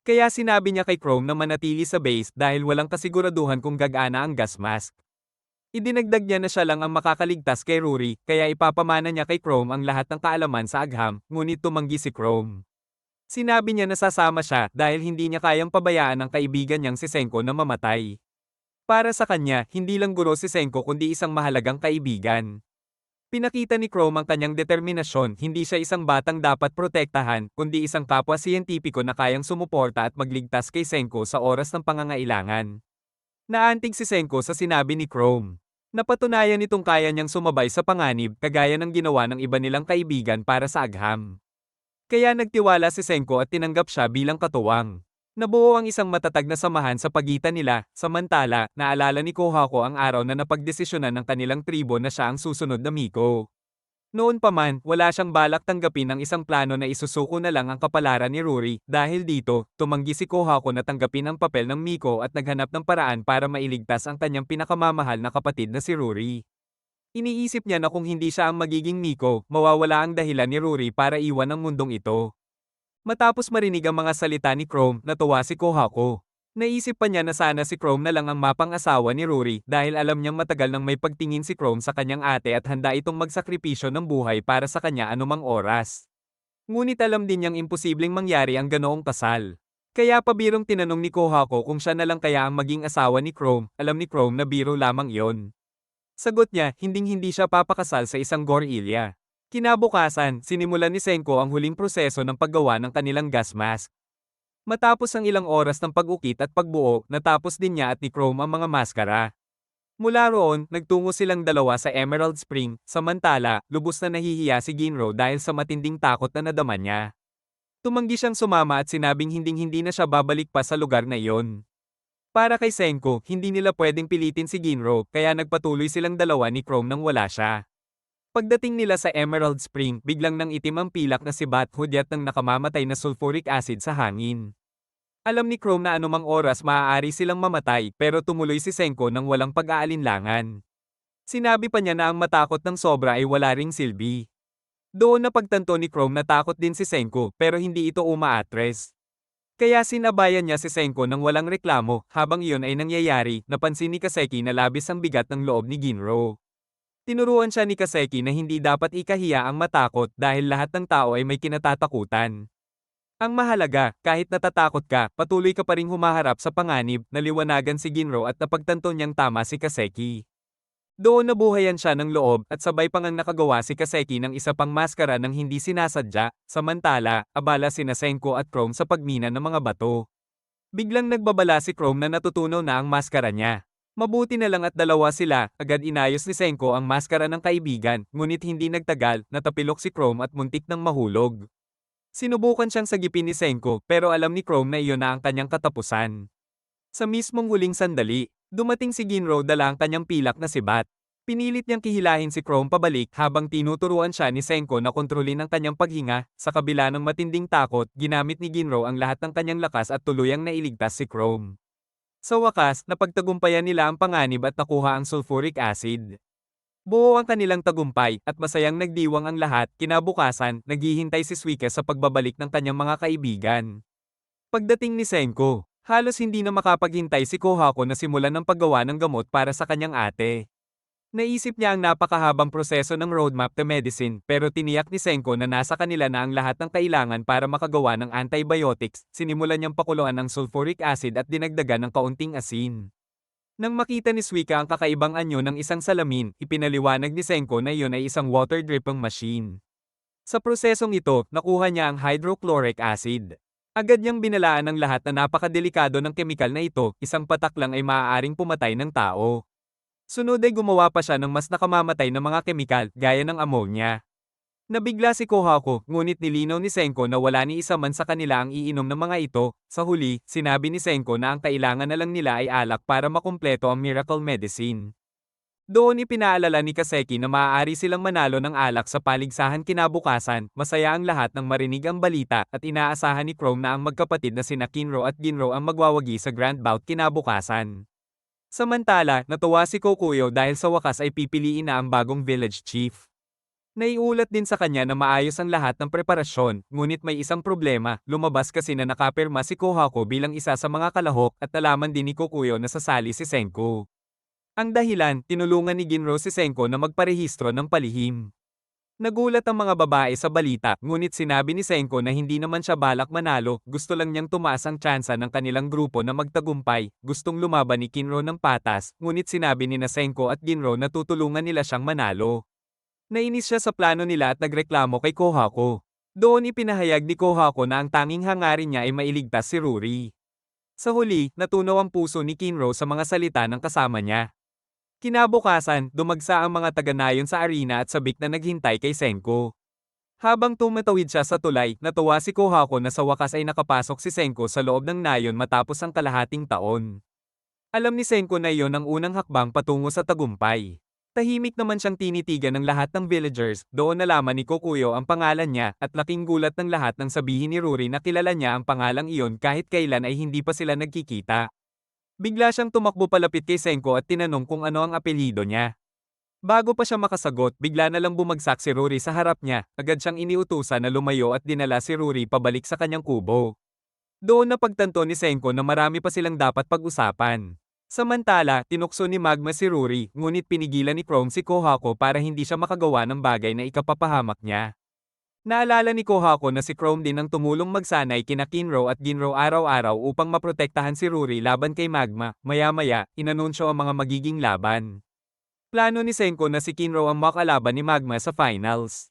Kaya sinabi niya kay Chrome na manatili sa base dahil walang kasiguraduhan kung gagana ang gas mask. Idinagdag niya na siya lang ang makakaligtas kay Rory, kaya ipapamana niya kay Chrome ang lahat ng kaalaman sa agham, ngunit tumanggi si Chrome. Sinabi niya na sasama siya dahil hindi niya kayang pabayaan ang kaibigan niyang si Senko na mamatay. Para sa kanya, hindi lang guro si Senko kundi isang mahalagang kaibigan. Pinakita ni Chrome ang kanyang determinasyon, hindi siya isang batang dapat protektahan, kundi isang kapwa siyentipiko na kayang sumuporta at magligtas kay Senko sa oras ng pangangailangan. Naantig si Senko sa sinabi ni Chrome. Napatunayan nitong kaya niyang sumabay sa panganib, kagaya ng ginawa ng iba nilang kaibigan para sa agham. Kaya nagtiwala si Senko at tinanggap siya bilang katuwang. Nabuo ang isang matatag na samahan sa pagitan nila, samantala, naalala ni Kohako ang araw na napagdesisyonan ng kanilang tribo na siya ang susunod na Miko. Noon pa man, wala siyang balak tanggapin ang isang plano na isusuko na lang ang kapalaran ni Rory. Dahil dito, tumanggi si Kohako na tanggapin ang papel ng Miko at naghanap ng paraan para mailigtas ang kanyang pinakamamahal na kapatid na si Rory. Iniisip niya na kung hindi siya ang magiging Miko, mawawala ang dahilan ni Rory para iwan ang mundong ito. Matapos marinig ang mga salita ni Chrome, natuwa si Kohako. Naisip pa niya na sana si Chrome na lang ang mapang-asawa ni Rory dahil alam niyang matagal nang may pagtingin si Chrome sa kanyang ate at handa itong magsakripisyo ng buhay para sa kanya anumang oras. Ngunit alam din niyang imposibleng mangyari ang ganoong kasal. Kaya pabirong tinanong ni Kohako kung siya na lang kaya ang maging asawa ni Chrome, alam ni Chrome na biro lamang iyon. Sagot niya, hinding-hindi siya papakasal sa isang gorilla. Kinabukasan, sinimulan ni Senko ang huling proseso ng paggawa ng kanilang gas mask. Matapos ang ilang oras ng pag-ukit at pagbuo, natapos din niya at ni Chrome ang mga maskara. Mula roon, nagtungo silang dalawa sa Emerald Spring, samantala, lubos na nahihiya si Ginro dahil sa matinding takot na nadama niya. Tumanggi siyang sumama at sinabing hinding-hindi na siya babalik pa sa lugar na iyon. Para kay Senko, hindi nila pwedeng pilitin si Ginro, kaya nagpatuloy silang dalawa ni Chrome nang wala siya. Pagdating nila sa Emerald Spring, biglang nang itim ang pilak na si Bat hudyat ng nakamamatay na sulfuric acid sa hangin. Alam ni Chrome na anumang oras maaari silang mamatay pero tumuloy si Senko nang walang pag-aalinlangan. Sinabi pa niya na ang matakot ng sobra ay wala ring silbi. Doon na pagtanto ni Chrome na takot din si Senko pero hindi ito umaatres. Kaya sinabayan niya si Senko nang walang reklamo. Habang iyon ay nangyayari, napansin ni Kaseki na labis ang bigat ng loob ni Ginro. Tinuruan siya ni Kaseki na hindi dapat ikahiya ang matakot dahil lahat ng tao ay may kinatatakutan. Ang mahalaga, kahit natatakot ka, patuloy ka pa ring humaharap sa panganib, naliwanagan si Ginro at napagtanto niyang tama si Kaseki. Doon nabuhayan siya ng loob at sabay pang ang nakagawa si Kaseki ng isa pang maskara ng hindi sinasadya, samantala, abala sina Senko at Chrome sa pagmina ng mga bato. Biglang nagbabala si Chrome na natutunaw na ang maskara niya. Mabuti na lang at dalawa sila, agad inayos ni Senko ang maskara ng kaibigan, ngunit hindi nagtagal, natapilok si Chrome at muntik nang mahulog. Sinubukan siyang sagipin ni Senko pero alam ni Chrome na iyon na ang kanyang katapusan. Sa mismong huling sandali, dumating si Ginro dala ang kanyang pilak na si Bat. Pinilit niyang kihilahin si Chrome pabalik habang tinuturuan siya ni Senko na kontrolin ang kanyang paghinga. Sa kabila ng matinding takot, ginamit ni Ginro ang lahat ng kanyang lakas at tuluyang nailigtas si Chrome. Sa wakas, napagtagumpayan nila ang panganib at nakuha ang sulfuric acid. Buo ang kanilang tagumpay at masayang nagdiwang ang lahat. Kinabukasan, naghihintay si Suika sa pagbabalik ng kanyang mga kaibigan. Pagdating ni Senko, Halos hindi na makapaghintay si Kohako na simulan ng paggawa ng gamot para sa kanyang ate. Naisip niya ang napakahabang proseso ng roadmap to medicine pero tiniyak ni Senko na nasa kanila na ang lahat ng kailangan para makagawa ng antibiotics. Sinimulan niyang pakuluan ng sulfuric acid at dinagdagan ng kaunting asin. Nang makita ni Suika ang kakaibang anyo ng isang salamin, ipinaliwanag ni Senko na iyon ay isang water dripping machine. Sa prosesong ito, nakuha niya ang hydrochloric acid. Agad niyang binalaan ng lahat na napakadelikado ng kemikal na ito, isang patak lang ay maaaring pumatay ng tao. Sunod ay gumawa pa siya ng mas nakamamatay na mga kemikal, gaya ng ammonia. Nabigla si Kohako, ngunit nilinaw ni Senko na wala ni isa man sa kanila ang iinom ng mga ito. Sa huli, sinabi ni Senko na ang kailangan na lang nila ay alak para makumpleto ang miracle medicine. Doon ipinaalala ni Kaseki na maaari silang manalo ng alak sa paligsahan kinabukasan. Masaya ang lahat nang marinig ang balita at inaasahan ni Chrome na ang magkapatid na sina Kinro at Ginro ang magwawagi sa Grand Bout kinabukasan. Samantala, natuwa si Kokuyo dahil sa wakas ay pipiliin na ang bagong village chief. Naiulat din sa kanya na maayos ang lahat ng preparasyon, ngunit may isang problema, lumabas kasi na nakapirma si Kohako bilang isa sa mga kalahok at nalaman din ni Kokuyo na sasali si Senko. Ang dahilan, tinulungan ni Ginro si Senko na magparehistro ng palihim. Nagulat ang mga babae sa balita, ngunit sinabi ni Senko na hindi naman siya balak manalo, gusto lang niyang tumaas ang tsansa ng kanilang grupo na magtagumpay, gustong lumaban ni Kinro ng patas, ngunit sinabi ni Senko at Ginro na tutulungan nila siyang manalo. Nainis siya sa plano nila at nagreklamo kay Kohako. Doon ipinahayag ni Kohako na ang tanging hangarin niya ay mailigtas si Ruri. Sa huli, natunaw ang puso ni Kinro sa mga salita ng kasama niya. Kinabukasan, dumagsa ang mga taga-nayon sa arena at sabik na naghintay kay Senko. Habang tumatawid siya sa tulay, natuwa si Kohako na sa wakas ay nakapasok si Senko sa loob ng nayon matapos ang kalahating taon. Alam ni Senko na iyon ang unang hakbang patungo sa tagumpay. Tahimik naman siyang tinitigan ng lahat ng villagers, doon nalaman ni Kokuyo ang pangalan niya at laking gulat ng lahat nang sabihin ni Ruri na kilala niya ang pangalang iyon kahit kailan ay hindi pa sila nagkikita. Bigla siyang tumakbo palapit kay Senko at tinanong kung ano ang apelyido niya. Bago pa siya makasagot, bigla na lang bumagsak si Ruri sa harap niya, agad siyang iniutusan na lumayo at dinala si Ruri pabalik sa kanyang kubo. Doon napagtanto ni Senko na marami pa silang dapat pag-usapan. Samantala, tinukso ni Magma si Ruri, ngunit pinigilan ni Chrome si Kohako para hindi siya makagawa ng bagay na ikapapahamak niya. Naalala ni Kohako na si Chrome din ang tumulong magsanay kina Kinro at Ginro araw-araw upang maprotektahan si Ruri laban kay Magma. Maya-maya, inanunsyo ang mga magiging laban. Plano ni Senko na si Kinro ang makalaban ni Magma sa finals.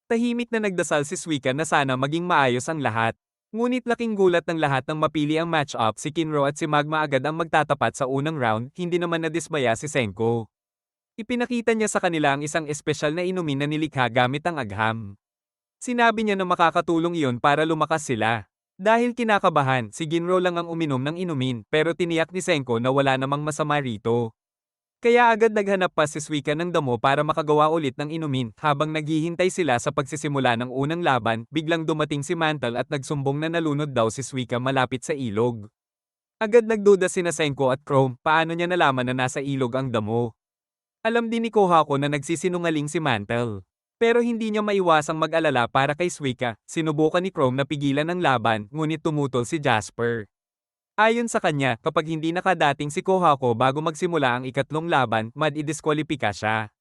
Tahimik na nagdasal si Suika na sana maging maayos ang lahat. Ngunit laking gulat ng lahat nang mapili ang match-up, si Kinro at si Magma agad ang magtatapat sa unang round, hindi naman nadismaya si Senko. Ipinakita niya sa kanila ang isang espesyal na inumin na nilikha gamit ang agham. Sinabi niya na makakatulong iyon para lumakas sila. Dahil kinakabahan, si Ginro lang ang uminom ng inumin, pero tiniyak ni Senko na wala namang masama rito. Kaya agad naghanap pa si Suika ng damo para makagawa ulit ng inumin. Habang naghihintay sila sa pagsisimula ng unang laban, biglang dumating si Mantle at nagsumbong na nalunod daw si Suika malapit sa ilog. Agad nagduda sina Senko at Chrome, paano niya nalaman na nasa ilog ang damo. Alam din ni Kohako na nagsisinungaling si Mantle. Pero hindi niya maiwasang mag-alala para kay Suika, sinubukan ni Chrome na pigilan ang laban, ngunit tumutol si Jasper. Ayon sa kanya, kapag hindi nakadating si Kohako bago magsimula ang ikatlong laban, madi-diskwalipika siya.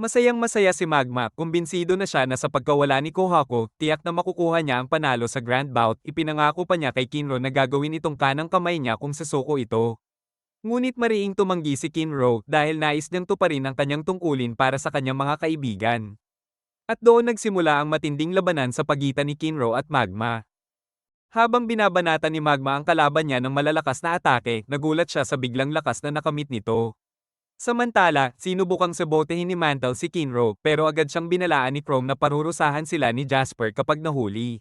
Masayang-masaya si Magma, kumbinsido na siya na sa pagkawala ni Kohako, tiyak na makukuha niya ang panalo sa Grand Bout, ipinangako pa niya kay Kinro na gagawin itong kanang kamay niya kung sasuko ito. Ngunit mariing tumanggi si Kinro dahil nais niyang tuparin ang kanyang tungkulin para sa kanyang mga kaibigan. At doon nagsimula ang matinding labanan sa pagitan ni Kinro at Magma. Habang binabanata ni Magma ang kalaban niya ng malalakas na atake, nagulat siya sa biglang lakas na nakamit nito. Samantala, sinubukang sabotehin ni Mantle si Kinro, pero agad siyang binalaan ni Chrome na parurusahan sila ni Jasper kapag nahuli.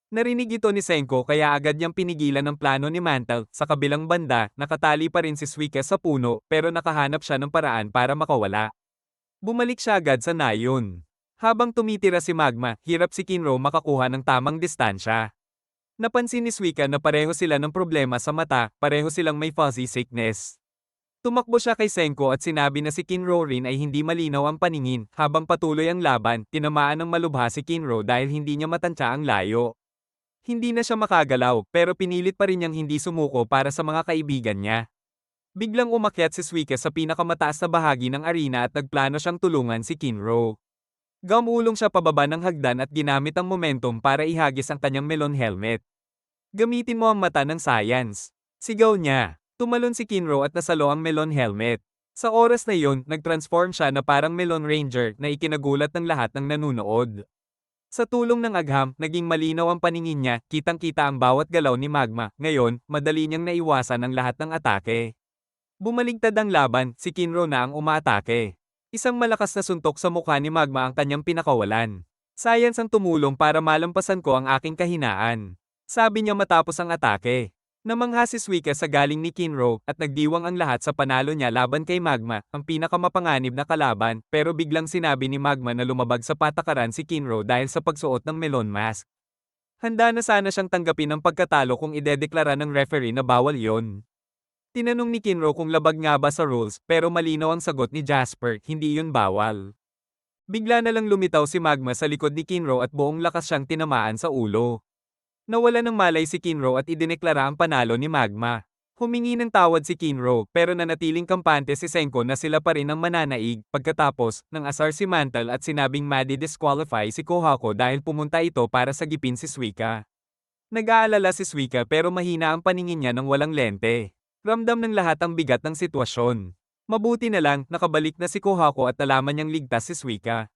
Narinig ito ni Senko kaya agad niyang pinigilan ang plano ni Mantle. Sa kabilang banda, nakatali pa rin si Suika sa puno, pero nakahanap siya ng paraan para makawala. Bumalik siya agad sa nayon. Habang tumitira si Magma, hirap si Kinro makakuha ng tamang distansya. Napansin ni Suika na pareho sila ng problema sa mata, pareho silang may fuzzy sickness. Tumakbo siya kay Senko at sinabi na si Kinro rin ay hindi malinaw ang paningin. Habang patuloy ang laban, tinamaan ng malubha si Kinro dahil hindi niya matansya ang layo. Hindi na siya makagalaw, pero pinilit pa rin niyang hindi sumuko para sa mga kaibigan niya. Biglang umakyat si Suika sa pinakamataas na bahagi ng arena at nagplano siyang tulungan si Kinro. Gumulong siya pababa ng hagdan at ginamit ang momentum para ihagis ang kanyang melon helmet. Gamitin mo ang mata ng science. Sigaw niya. Tumalon si Kinro at nasalo ang melon helmet. Sa oras na iyon, nag-transform siya na parang melon ranger na ikinagulat ng lahat ng nanunood. Sa tulong ng agham, naging malinaw ang paningin niya, kitang-kita ang bawat galaw ni Magma. Ngayon, madali niyang naiwasan ang lahat ng atake. Bumaligtad ang laban, si Kinro na ang umaatake. Isang malakas na suntok sa mukha ni Magma ang kanyang pinakawalan. Science ang tumulong para malampasan ko ang aking kahinaan. Sabi niya matapos ang atake. Namangha si Suika sa galing ni Kinro at nagdiwang ang lahat sa panalo niya laban kay Magma, ang pinakamapanganib na kalaban, pero biglang sinabi ni Magma na lumabag sa patakaran si Kinro dahil sa pagsuot ng melon mask. Handa na sana siyang tanggapin ang pagkatalo kung idedeklara ng referee na bawal yon. Tinanong ni Kinro kung labag nga ba sa rules, pero malinaw ang sagot ni Jasper, hindi yun bawal. Bigla na lang lumitaw si Magma sa likod ni Kinro at buong lakas siyang tinamaan sa ulo. Nawala ng malay si Kinro at idineklara ang panalo ni Magma. Humingi ng tawad si Kinro, pero nanatiling kampante si Senko na sila pa rin ang mananaig. Pagkatapos, nang asar si Mantle at sinabing madi-disqualify si Kohako dahil pumunta ito para sagipin si Suika. Nag-aalala si Suika pero mahina ang paningin niya nang walang lente. Ramdam ng lahat ang bigat ng sitwasyon. Mabuti na lang, nakabalik na si Kohako at nalaman niyang ligtas si Suika.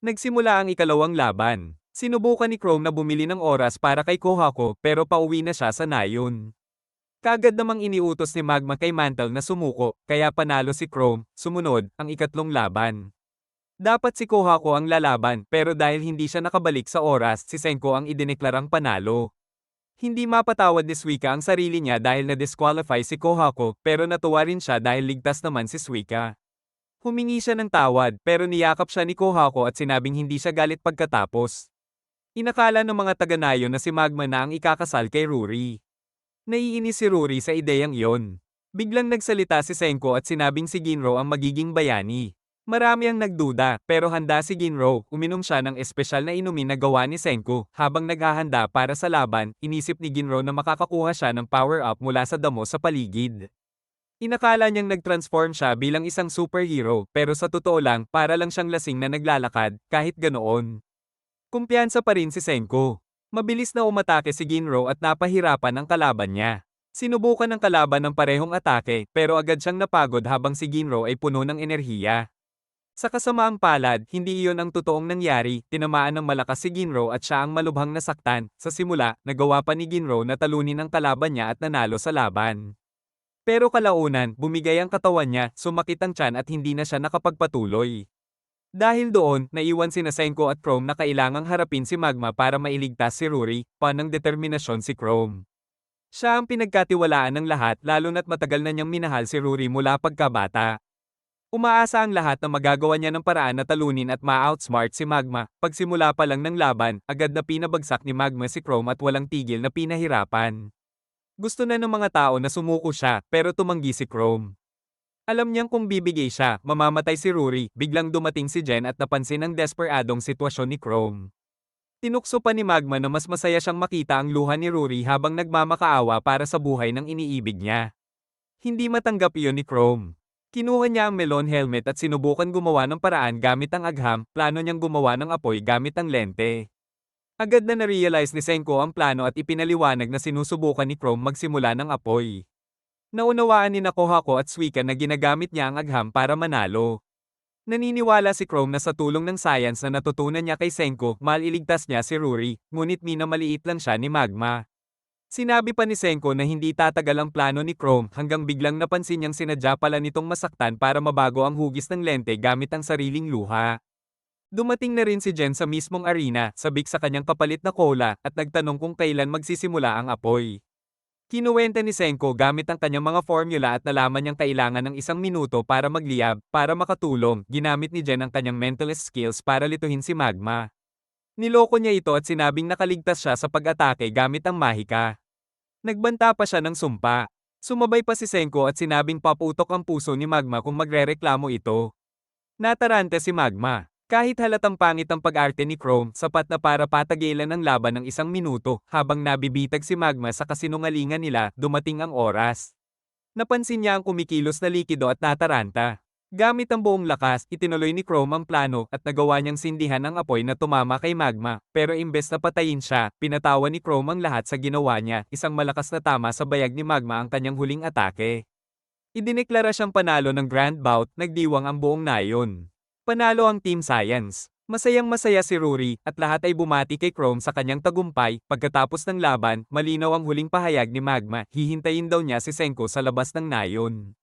Nagsimula ang ikalawang laban. Sinubukan ni Chrome na bumili ng oras para kay Kohako pero pauwi na siya sa nayon. Kagad namang iniutos ni Magma kay Mantle na sumuko, kaya panalo si Chrome. Sumunod, ang ikatlong laban. Dapat si Kohako ang lalaban pero dahil hindi siya nakabalik sa oras, si Senko ang idineklarang panalo. Hindi mapatawad ni Suika ang sarili niya dahil na-disqualify si Kohako pero natuwa rin siya dahil ligtas naman si Suika. Humingi siya ng tawad pero niyakap siya ni Kohako at sinabing hindi siya galit pagkatapos. Inakala ng mga taga-nayon na si Magma na ang ikakasal kay Ruri. Naiinis si Ruri sa ideyang iyon. Biglang nagsalita si Senko at sinabing si Ginro ang magiging bayani. Marami ang nagduda, pero handa si Ginro, uminom siya ng espesyal na inumin na gawa ni Senko. Habang naghahanda para sa laban, inisip ni Ginro na makakakuha siya ng power-up mula sa damo sa paligid. Inakala niyang nag-transform siya bilang isang superhero, pero sa totoo lang, para lang siyang lasing na naglalakad, kahit ganoon. Kumpiyansa pa rin si Senko. Mabilis na umatake si Ginro at napahirapan ang kalaban niya. Sinubukan ng kalaban ng parehong atake pero agad siyang napagod habang si Ginro ay puno ng enerhiya. Sa kasamaang palad, hindi iyon ang totoong nangyari, tinamaan ng malakas si Ginro at siya ang malubhang nasaktan. Sa simula, nagawa pa ni Ginro na talunin ang kalaban niya at nanalo sa laban. Pero kalaunan, bumigay ang katawan niya, sumakit ang tiyan at hindi na siya nakapagpatuloy. Dahil doon, naiwan sina Senko at Chrome na kailangang harapin si Magma para mailigtas si Ruri, panang determinasyon si Chrome. Siya ang pinagkatiwalaan ng lahat lalo na't matagal na niyang minahal si Ruri mula pagkabata. Umaasa ang lahat na magagawa niya ng paraan na talunin at ma-outsmart si Magma. Pagsimula pa lang ng laban, agad na pinabagsak ni Magma si Chrome at walang tigil na pinahirapan. Gusto na ng mga tao na sumuko siya, pero tumanggi si Chrome. Alam niyang kung bibigay siya, mamamatay si Ruri. Biglang dumating si Jen at napansin ang desperadong sitwasyon ni Chrome. Tinukso pa ni Magma na mas masaya siyang makita ang luha ni Ruri habang nagmamakaawa para sa buhay ng iniibig niya. Hindi matanggap iyon ni Chrome. Kinuha niya ang melon helmet at sinubukan gumawa ng paraan gamit ang agham, plano niyang gumawa ng apoy gamit ang lente. Agad na na-realize ni Senko ang plano at ipinaliwanag na sinusubukan ni Chrome magsimula ng apoy. Naunawaan ni Kohako at Suika na ginagamit niya ang agham para manalo. Naniniwala si Chrome na sa tulong ng science na natutunan niya kay Senko, maliligtas niya si Ruri, ngunit minamaliit lang siya ni Magma. Sinabi pa ni Senko na hindi tatagal ang plano ni Chrome hanggang biglang napansin niyang sinadya pala nitong masaktan para mabago ang hugis ng lente gamit ang sariling luha. Dumating na rin si Jen sa mismong arena, sabik sa kanyang kapalit na cola, at nagtanong kung kailan magsisimula ang apoy. Kinuwenta ni Senko gamit ang kanyang mga formula at nalaman niyang kailangan ng 1 minuto para magliyab, para makatulong. Ginamit ni Jen ang kanyang mentalist skills para lituhin si Magma. Niloko niya ito at sinabing nakaligtas siya sa pag-atake gamit ang mahika. Nagbanta pa siya ng sumpa. Sumabay pa si Senko at sinabing paputok ang puso ni Magma kung magrereklamo ito. Natarante si Magma. Kahit halatang pangit ang pag-arte ni Chrome, sapat na para patagilan ang laban ng 1 minuto, habang nabibitag si Magma sa kasinungalingan nila, dumating ang oras. Napansin niya ang kumikilos na likido at nataranta. Gamit ang buong lakas, itinuloy ni Chrome ang plano at nagawa niyang sindihan ang apoy na tumama kay Magma. Pero imbes na patayin siya, pinatawa ni Chrome ang lahat sa ginawa niya, isang malakas na tama sa bayag ni Magma ang kanyang huling atake. Idineklara siyang panalo ng Grand Bout, nagdiwang ang buong nayon. Panalo ang Team Science. Masayang masaya si Rory, at lahat ay bumati kay Chrome sa kanyang tagumpay. Pagkatapos ng laban, malinaw ang huling pahayag ni Magma, hihintayin daw niya si Senko sa labas ng nayon.